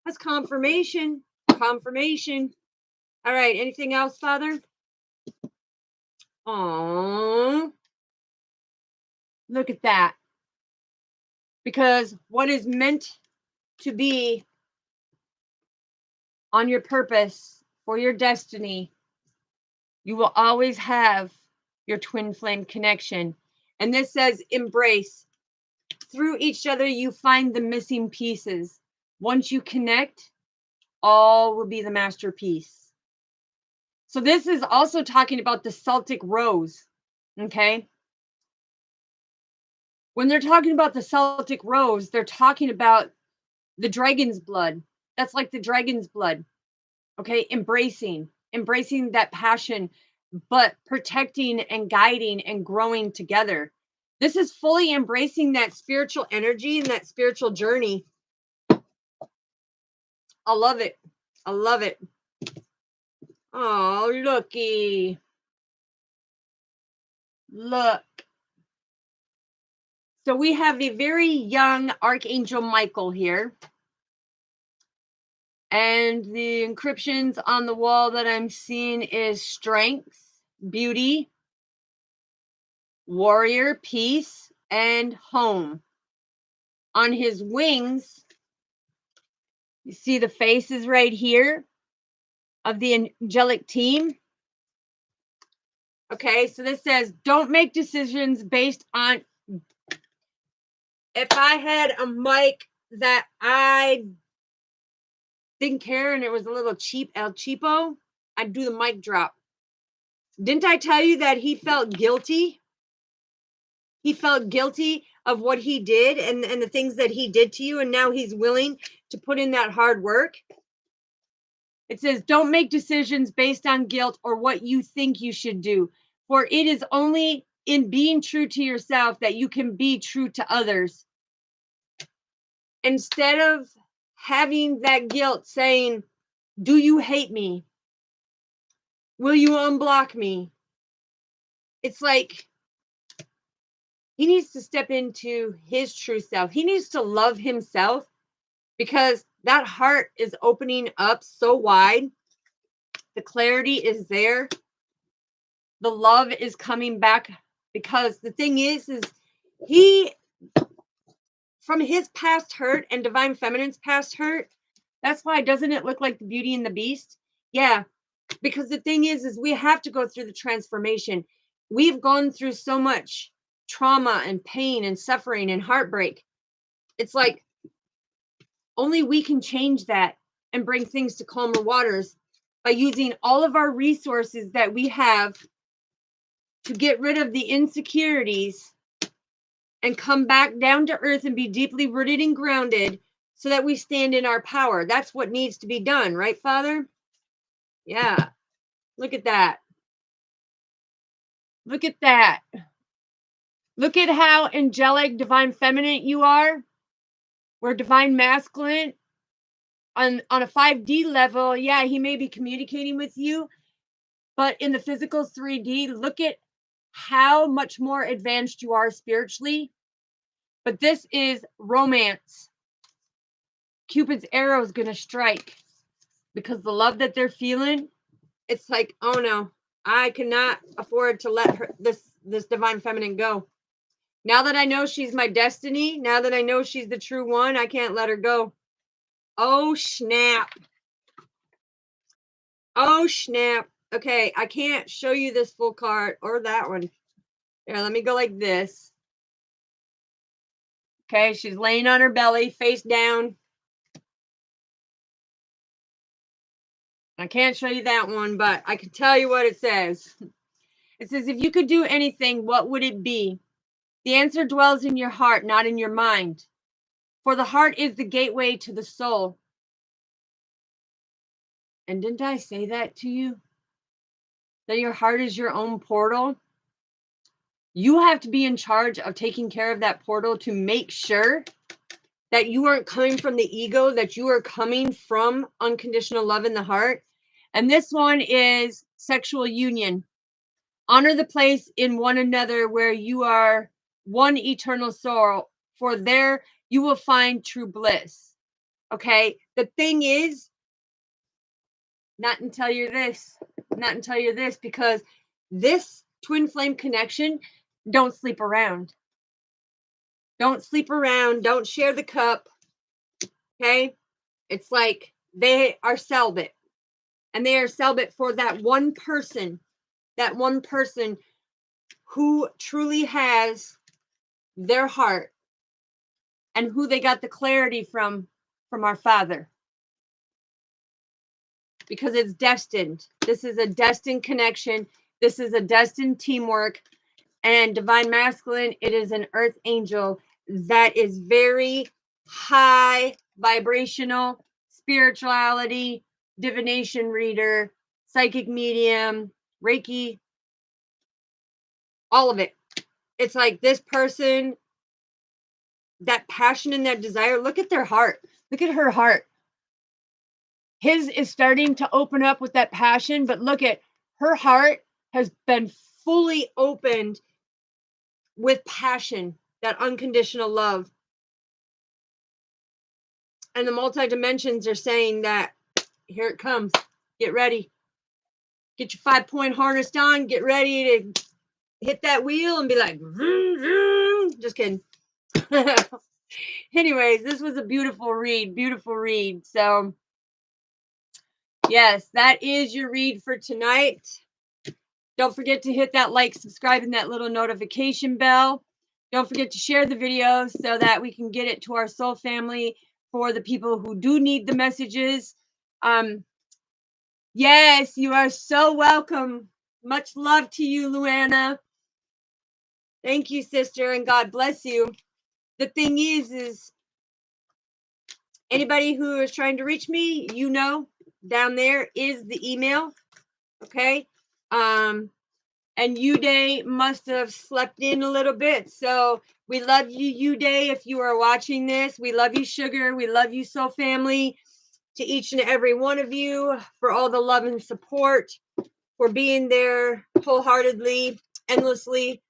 That's confirmation. Confirmation. All right. Anything else, Father? Oh, look at that. Because what is meant to be on your purpose for your destiny, you will always have your twin flame connection. And this says embrace. Through each other, you find the missing pieces. Once you connect, all will be the masterpiece. So this is also talking about the Celtic rose. Okay. When they're talking about the Celtic rose, they're talking about the dragon's blood. That's like the dragon's blood. Okay. Embracing that passion, but protecting and guiding and growing together. This is fully embracing that spiritual energy and that spiritual journey. I love it. I love it. Oh, looky. Look. So we have a very young Archangel Michael here. And the encryptions on the wall that I'm seeing is strength, beauty, warrior, peace, and home. On his wings, you see the faces right here of the angelic team. Okay, so this says, don't make decisions based on, if I had a mic that I didn't care and it was a little cheap, El Cheapo, I'd do the mic drop. Didn't I tell you that he felt guilty? He felt guilty of what he did and the things that he did to you, and now he's willing to put in that hard work. It says, don't make decisions based on guilt or what you think you should do, for it is only in being true to yourself that you can be true to others. Instead of having that guilt saying, do you hate me? Will you unblock me? It's like he needs to step into his true self. He needs to love himself, because that heart is opening up so wide. The clarity is there. The love is coming back, because the thing is He, from his past hurt and Divine Feminine's past hurt, that's why doesn't it look like the Beauty and the Beast? Yeah, because the thing is we have to go through the transformation. We've gone through so much trauma and pain and suffering and heartbreak. It's like only we can change that and bring things to calmer waters by using all of our resources that we have to get rid of the insecurities and come back down to earth and be deeply rooted and grounded so that we stand in our power. That's what needs to be done, right, Father? Yeah. Look at that. Look at that. Look at how angelic, divine feminine you are. We're divine masculine. On a 5D level, yeah, he may be communicating with you, but in the physical 3D, look at how much more advanced you are spiritually. But this is romance. Cupid's arrow is going to strike because the love that they're feeling, it's like, oh no, I cannot afford to let her, this divine feminine go. Now that I know she's my destiny, now that I know she's the true one, I can't let her go. Oh, snap. Oh, snap. Okay, I can't show you this full card or that one. Here, let me go like this. Okay, she's laying on her belly, face down. I can't show you that one, but I can tell you what it says. It says, if you could do anything, what would it be? The answer dwells in your heart, not in your mind. For the heart is the gateway to the soul. And didn't I say that to you? That your heart is your own portal? You have to be in charge of taking care of that portal to make sure that you aren't coming from the ego, that you are coming from unconditional love in the heart. And this one is sexual union. Honor the place in one another where you are one eternal soul, for there you will find true bliss. Okay, the thing is, not until you're this, because this twin flame connection, don't sleep around. Don't sleep around. Don't share the cup. Okay, it's like they are celibate, and they are celibate for that one person who truly has their heart and who they got the clarity from our Father, because it's destined. This is a destined connection. This is a destined teamwork. And divine masculine, it is an earth angel that is very high vibrational, spirituality, divination reader, psychic medium, Reiki, all of it. It's like this person, that passion and that desire. Look at their heart. Look at her heart. His is starting to open up with that passion, but look at her heart has been fully opened with passion, that unconditional love. And the multi-dimensions are saying that here it comes. Get ready. Get your 5-point harness on. Get ready to hit that wheel and be like, vroom, vroom. Just kidding. Anyways, this was a beautiful read. So yes, that is your read for tonight. Don't forget to hit that like, subscribe, and that little notification bell. Don't forget to share the video so that we can get it to our soul family for the people who do need the messages. Yes, you are so welcome. Much love to you, Luana. Thank you, sister, and God bless you. The thing is anybody who is trying to reach me, you know, down there is the email. Okay. And Uday must have slept in a little bit. So we love you, Uday, if you are watching this. We love you, Sugar. We love you, Soul Family. To each and every one of you, for all the love and support, for being there wholeheartedly, endlessly,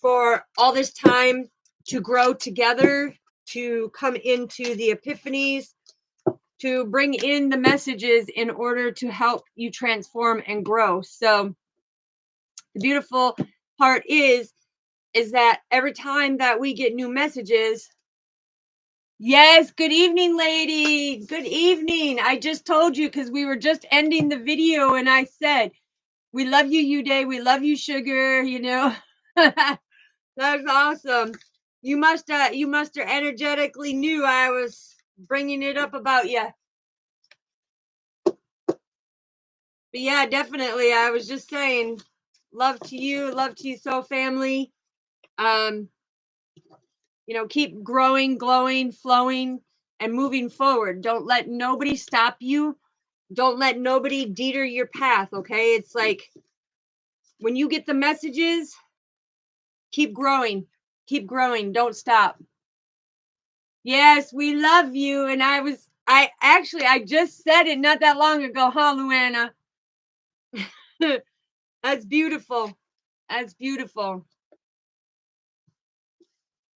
for all this time to grow together, to come into the epiphanies, to bring in the messages in order to help you transform and grow. So the beautiful part is is that every time that we get new messages, yes, good evening, lady. Good evening. I just told you because we were just ending the video and I said, we love you, Uday. We love you, sugar. You know, that's awesome. You must have energetically knew I was bringing it up about you. But yeah, definitely. I was just saying, love to you, so family. You know, keep growing, glowing, flowing, and moving forward. Don't let nobody stop you. Don't let nobody deter your path, okay? It's like when you get the messages, keep growing. Keep growing. Don't stop. Yes, we love you. And I just said it not that long ago, huh, Luana? That's beautiful. That's beautiful.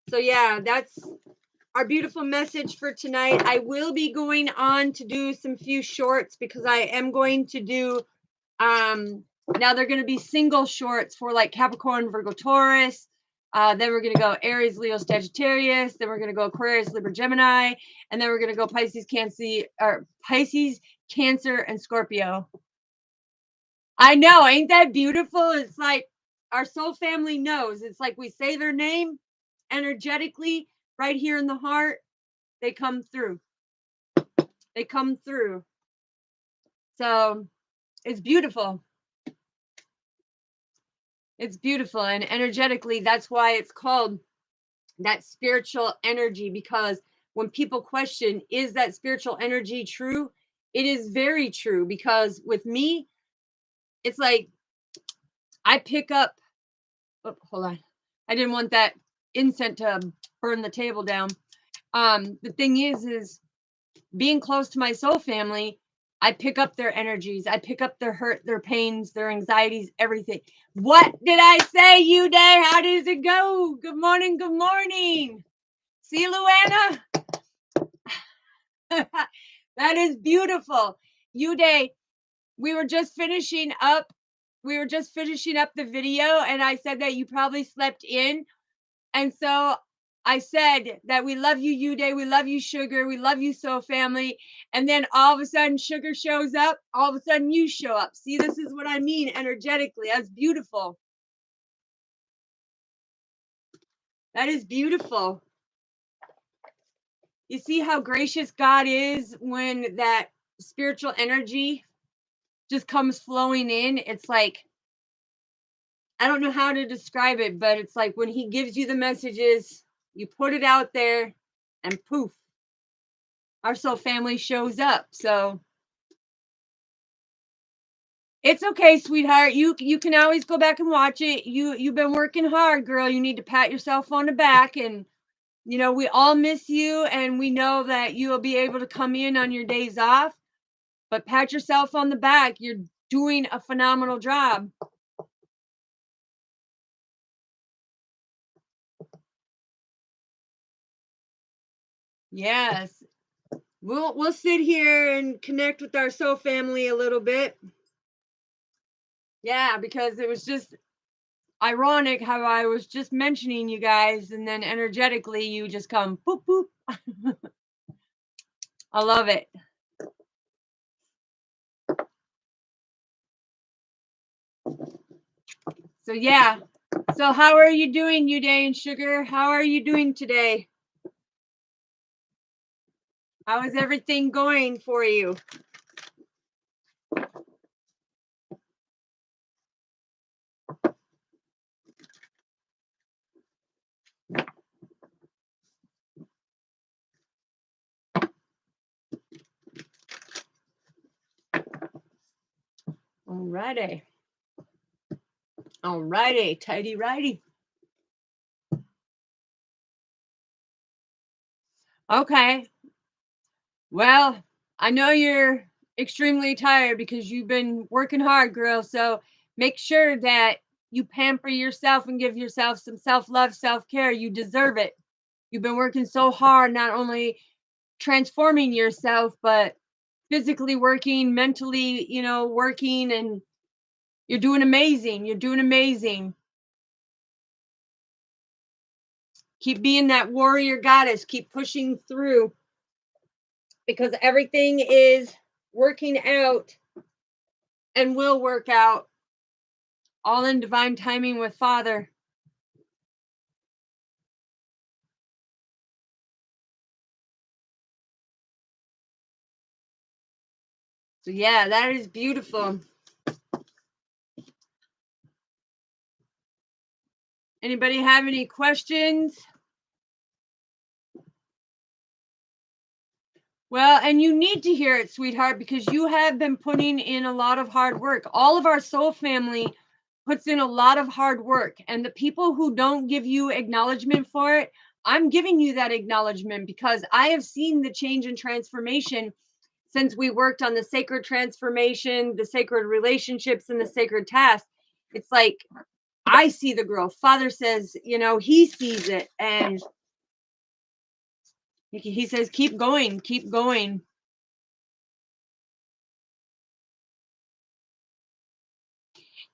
So yeah, that's our beautiful message for tonight. I will be going on to do some few shorts because I am going to do now they're going to be single shorts for like Capricorn, Virgo, Taurus. Then we're going to go Aries, Leo, Sagittarius. Then we're going to go Aquarius, Libra, Gemini, and then we're going to go Pisces, Cancer, and Scorpio. I know, ain't that beautiful? It's like our soul family knows. It's like we say their name energetically right here in the heart. They come through. They come through. So it's beautiful. It's beautiful. And energetically, that's why it's called that spiritual energy, because when people question, is that spiritual energy true? It is very true, because with me, it's like I pick up, oh, hold on. I didn't want that incense to burn the table down. The thing is being close to my soul family, I pick up their energies. I pick up their hurt, their pains, their anxieties, everything. What did I say, Uday? How does it go? Good morning. Good morning. See, Luana? That is beautiful. Uday, we were just finishing up the video, and I said that you probably slept in. And so I said that we love you, Uday. We love you, Sugar. We love you, Soul Family. And then all of a sudden, Sugar shows up. All of a sudden, you show up. See, this is what I mean energetically. That's beautiful. That is beautiful. You see how gracious God is when that spiritual energy just comes flowing in. It's like, I don't know how to describe it, but it's like when he gives you the messages, you put it out there, and poof, our soul family shows up. So it's okay, sweetheart. You can always go back and watch it. You've been working hard, girl. You need to pat yourself on the back. And you know, we all miss you, and we know that you will be able to come in on your days off. But pat yourself on the back. You're doing a phenomenal job. Yes. We'll sit here and connect with our soul family a little bit. Yeah, because it was just ironic how I was just mentioning you guys, and then energetically you just come boop boop. I love it. So yeah. So how are you doing, Uday and Sugar? How are you doing today? How is everything going for you? Alrighty. Alrighty, tidy righty. Okay. Well, I know you're extremely tired because you've been working hard, girl. So make sure that you pamper yourself and give yourself some self-love, self-care. You deserve it. You've been working so hard, not only transforming yourself, but physically working, mentally, you know, working, and you're doing amazing. You're doing amazing. Keep being that warrior goddess. Keep pushing through, because everything is working out and will work out, all in divine timing with Father. So yeah, that is beautiful. Anybody have any questions? Well, and you need to hear it, sweetheart, because you have been putting in a lot of hard work. All of our soul family puts in a lot of hard work. And the people who don't give you acknowledgement for it, I'm giving you that acknowledgement, because I have seen the change and transformation since we worked on the sacred transformation, the sacred relationships, and the sacred tasks. It's like, I see the growth. Father says, he sees it. And he says, keep going, keep going.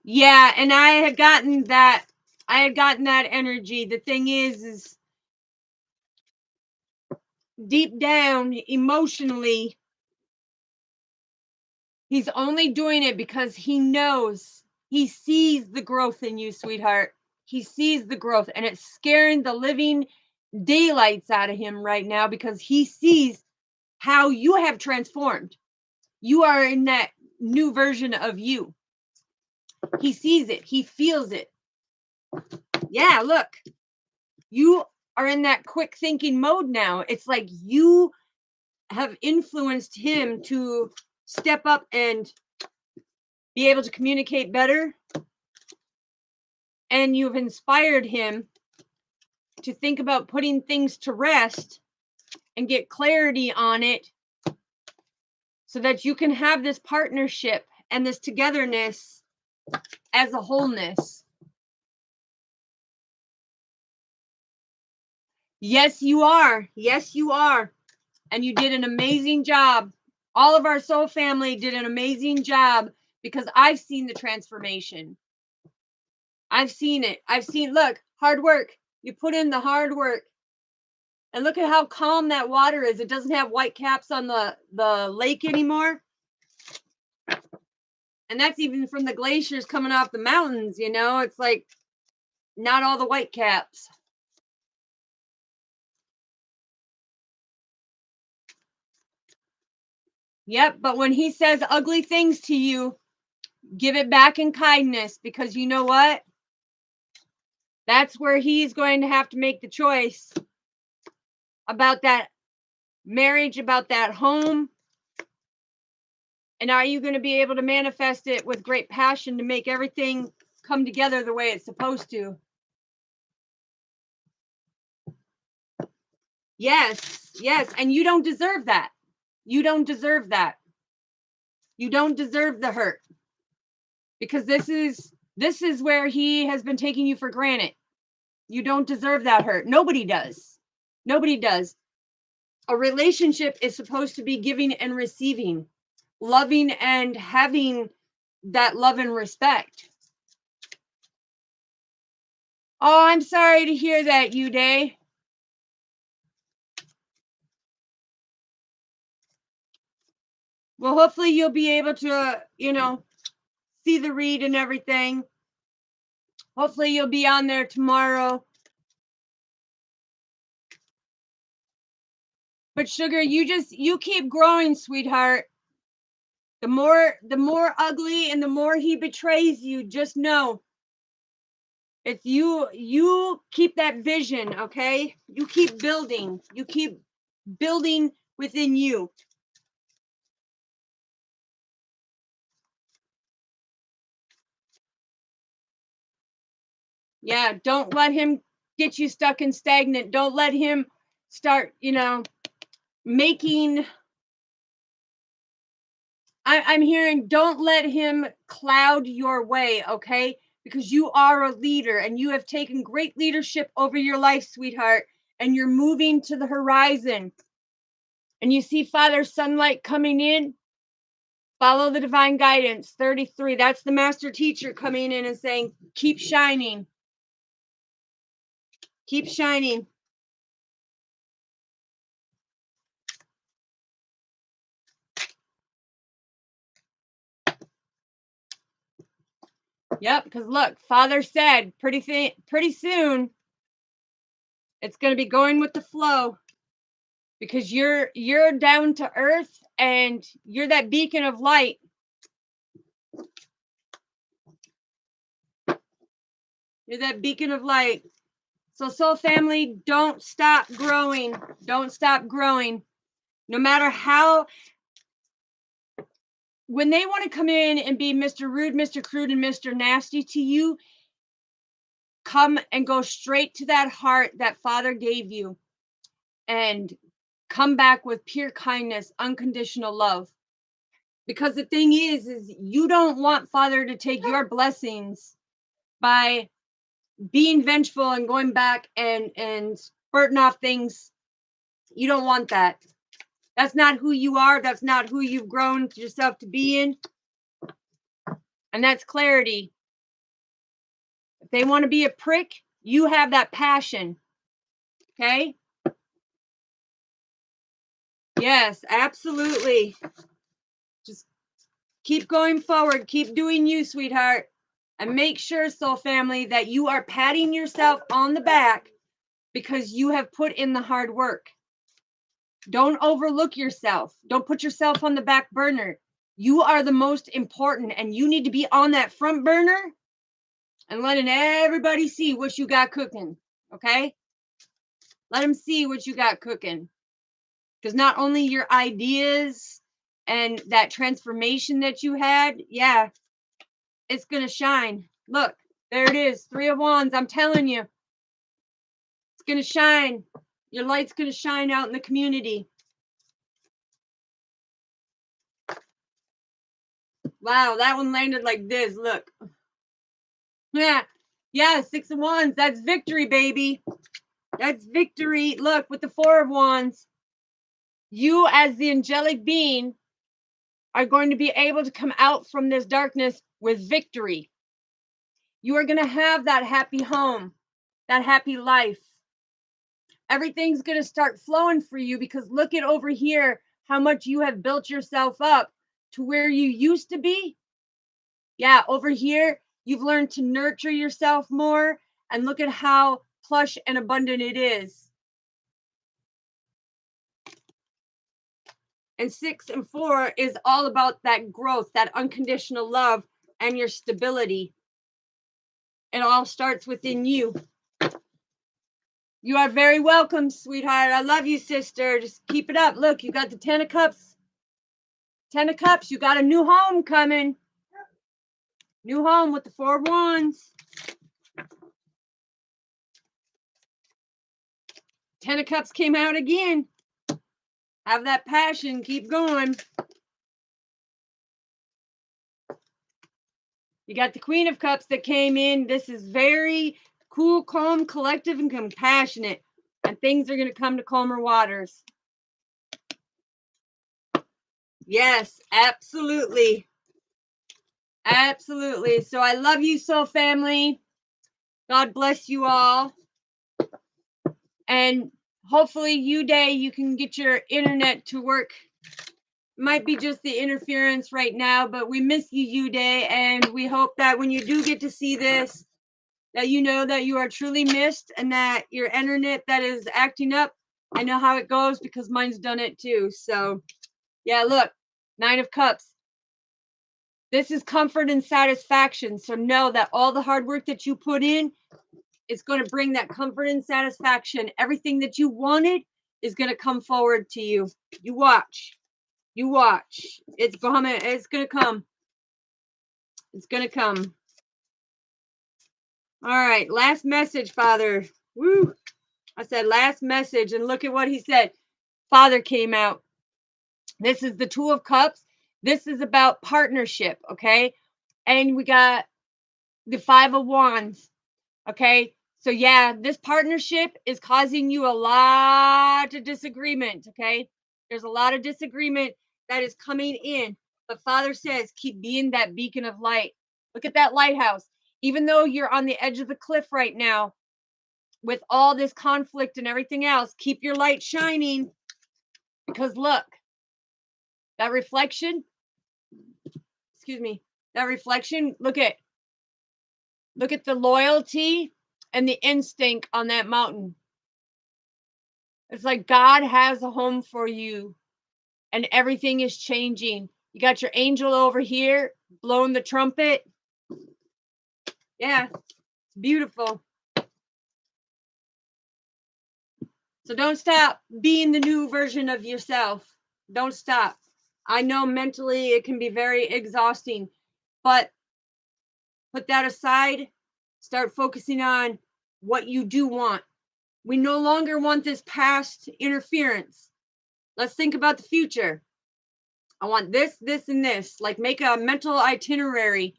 Yeah, and I had gotten that. Energy. The thing is deep down, emotionally, he's only doing it because he knows, he sees the growth in you, sweetheart. He sees the growth, and it's scaring the living daylights out of him right now, because he sees how you have transformed. You are in that new version of you. He sees it. He feels it. Yeah, look. You are in that quick thinking mode now. It's like you have influenced him to step up and be able to communicate better. And you've inspired him to think about putting things to rest and get clarity on it, so that you can have this partnership and this togetherness as a wholeness. Yes, you are. Yes, you are. And you did an amazing job. All of our soul family did an amazing job, because I've seen the transformation. I've seen it. Look, hard work. You put in the hard work. And look at how calm that water is. It doesn't have white caps on the lake anymore. And that's even from the glaciers coming off the mountains, It's like not all the white caps. Yep, but when he says ugly things to you, give it back in kindness, because you know what? That's where he's going to have to make the choice about that marriage, about that home. And are you going to be able to manifest it with great passion to make everything come together the way it's supposed to? Yes, yes. And you don't deserve that. You don't deserve that. You don't deserve the hurt, because this is where he has been taking you for granted. You don't deserve that hurt. Nobody does. Nobody does. A relationship is supposed to be giving and receiving, loving and having that love and respect. Oh, I'm sorry to hear that, Uday. Well, hopefully you'll be able to, see the read and everything. Hopefully you'll be on there tomorrow. But sugar, you keep growing, sweetheart. The more ugly and the more he betrays you, just know it's you keep that vision, okay? You keep building. You keep building within you. Yeah, don't let him get you stuck and stagnant. Don't let him start, making. I'm hearing, don't let him cloud your way, okay? Because you are a leader and you have taken great leadership over your life, sweetheart, and you're moving to the horizon. And you see Father Sunlight coming in. Follow the divine guidance. 33. That's the master teacher coming in and saying, keep shining. Keep shining. Yep, because look, Father said pretty soon it's going to be going with the flow, because you're down to earth and you're that beacon of light. You're that beacon of light. So soul family, don't stop growing. Don't stop growing. No matter how, when they want to come in and be Mr. Rude, Mr. Crude, and Mr. Nasty to you, come and go straight to that heart that Father gave you and come back with pure kindness, unconditional love. Because the thing is you don't want Father to take your blessings by being vengeful and going back and spurting off things. You don't want that. That's not who you are. That's not who you've grown yourself to be in. And that's clarity. If they want to be a prick, you have that passion. Okay? Yes, absolutely. Just keep going forward. Keep doing you, sweetheart. And make sure, soul family, that you are patting yourself on the back because you have put in the hard work. Don't overlook yourself. Don't put yourself on the back burner. You are the most important, and you need to be on that front burner and letting everybody see what you got cooking. Okay? Let them see what you got cooking. Because not only your ideas and that transformation that you had, yeah, it's going to shine. Look, there it is. 3 of Wands. I'm telling you. It's going to shine. Your light's going to shine out in the community. Wow, that one landed like this. Look. Yeah. Yeah, 6 of Wands. That's victory, baby. That's victory. Look, with the 4 of Wands. You, as the angelic being, are going to be able to come out from this darkness with victory. You are going to have that happy home, that happy life. Everything's going to start flowing for you because look at over here how much you have built yourself up to where you used to be. Yeah, over here, you've learned to nurture yourself more, and look at how plush and abundant it is. And 6 and 4 is all about that growth, that unconditional love, and your stability. It all starts within you. You are very welcome, sweetheart. I love you, sister. Just keep it up. Look, you got the 10 of Cups. 10 of Cups. You got a new home coming. New home with the 4 of Wands. 10 of Cups came out again. Have that passion. Keep going. You got the Queen of Cups that came in. This is very cool, calm, collective, and compassionate. And things are going to come to calmer waters. Yes, absolutely. Absolutely. So I love you, soul family. God bless you all. And hopefully you can get your internet to work. Might be just the interference right now, but we miss you, Uday, and we hope that when you do get to see this, that you know that you are truly missed and that your internet that is acting up, I know how it goes because mine's done it too. So, yeah, look, 9 of Cups. This is comfort and satisfaction. So know that all the hard work that you put in is going to bring that comfort and satisfaction. Everything that you wanted is going to come forward to you. You watch. You watch. It's coming. It's going to come. It's going to come. All right. Last message, Father. Woo. I said last message, and look at what he said. Father came out. This is the 2 of Cups. This is about partnership, okay? And we got the 5 of Wands, okay? So yeah, this partnership is causing you a lot of disagreement, okay? There's a lot of disagreement that is coming in. But Father says, keep being that beacon of light. Look at that lighthouse. Even though you're on the edge of the cliff right now, with all this conflict and everything else, keep your light shining. Because look, that reflection, excuse me, that reflection, look at, Look at the loyalty and the instinct on that mountain. It's like God has a home for you and everything is changing. You got your angel over here blowing the trumpet. Yeah, it's beautiful. So don't stop being the new version of yourself. Don't stop. I know mentally it can be very exhausting, but put that aside. Start focusing on what you do want. We no longer want this past interference. Let's think about the future. I want this, this, and this. Like make a mental itinerary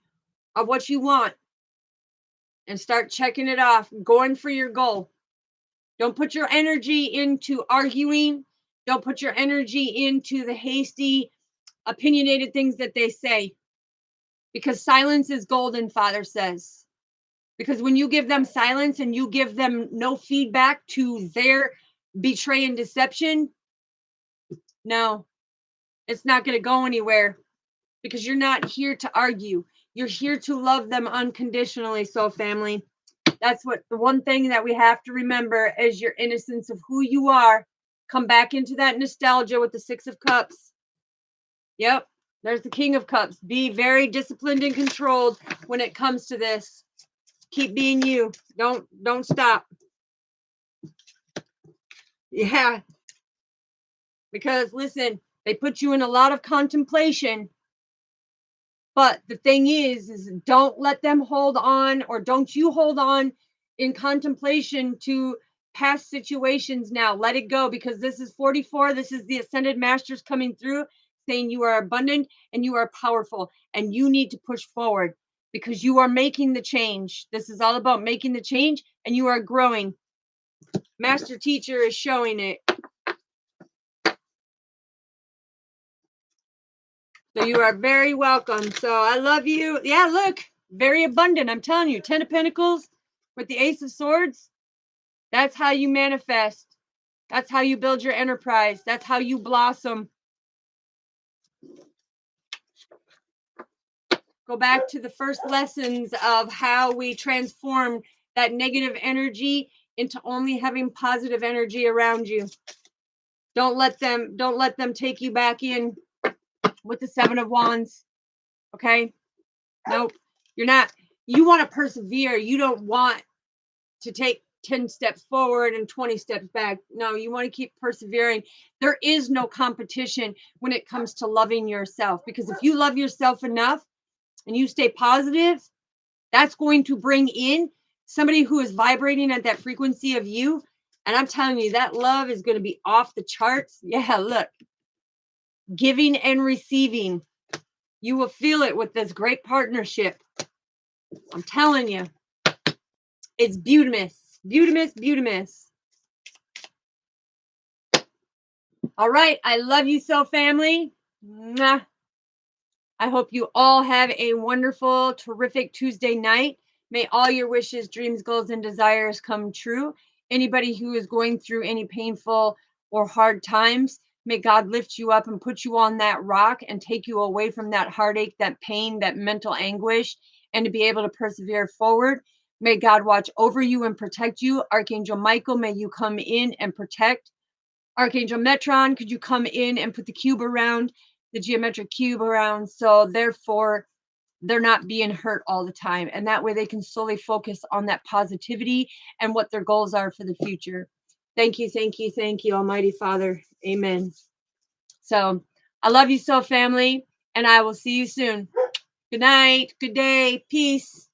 of what you want and start checking it off, going for your goal. Don't put your energy into arguing. Don't put your energy into the hasty, opinionated things that they say. Because silence is golden, Father says. Because when you give them silence and you give them no feedback to their betray and deception, no, it's not going to go anywhere. Because you're not here to argue. You're here to love them unconditionally. So, family, that's what the one thing that we have to remember is your innocence of who you are. Come back into that nostalgia with the Six of Cups. Yep, there's the King of Cups. Be very disciplined and controlled when it comes to this. Keep being you. Don't stop. Yeah. Because listen, they put you in a lot of contemplation. But the thing is don't let them hold on, or don't you hold on in contemplation to past situations now. Let it go, because this is 44. This is the Ascended Masters coming through saying you are abundant and you are powerful and you need to push forward because you are making the change. This is all about making the change and you are growing. Master Teacher is showing it. So you are very welcome. So I love you. Yeah, look, very abundant. I'm telling you, 10 of Pentacles with the Ace of Swords. That's how you manifest. That's how you build your enterprise. That's how you blossom. Go back to the first lessons of how we transform that negative energy into only having positive energy around you. Don't let them take you back in with the Seven of Wands. Okay? Nope. You're not. You want to persevere. You don't want to take 10 steps forward and 20 steps back. No, you want to keep persevering. There is no competition when it comes to loving yourself, because if you love yourself enough and you stay positive, that's going to bring in somebody who is vibrating at that frequency of you. And I'm telling you, that love is going to be off the charts. Yeah, look, giving and receiving. You will feel it with this great partnership. I'm telling you, it's beautimous, beautimous, beautimous. All right. I love you so, family. Mwah. I hope you all have a wonderful, terrific Tuesday night. May all your wishes, dreams, goals, and desires come true. Anybody who is going through any painful or hard times, may God lift you up and put you on that rock and take you away from that heartache, that pain, that mental anguish, and to be able to persevere forward. May God watch over you and protect you. Archangel Michael, may you come in and protect. Archangel Metron, could you come in and put the cube around, the geometric cube around, so therefore they're not being hurt all the time. And that way they can solely focus on that positivity and what their goals are for the future. Thank you, thank you, thank you, Almighty Father. Amen. So I love you so, family, and I will see you soon. Good night, good day, peace.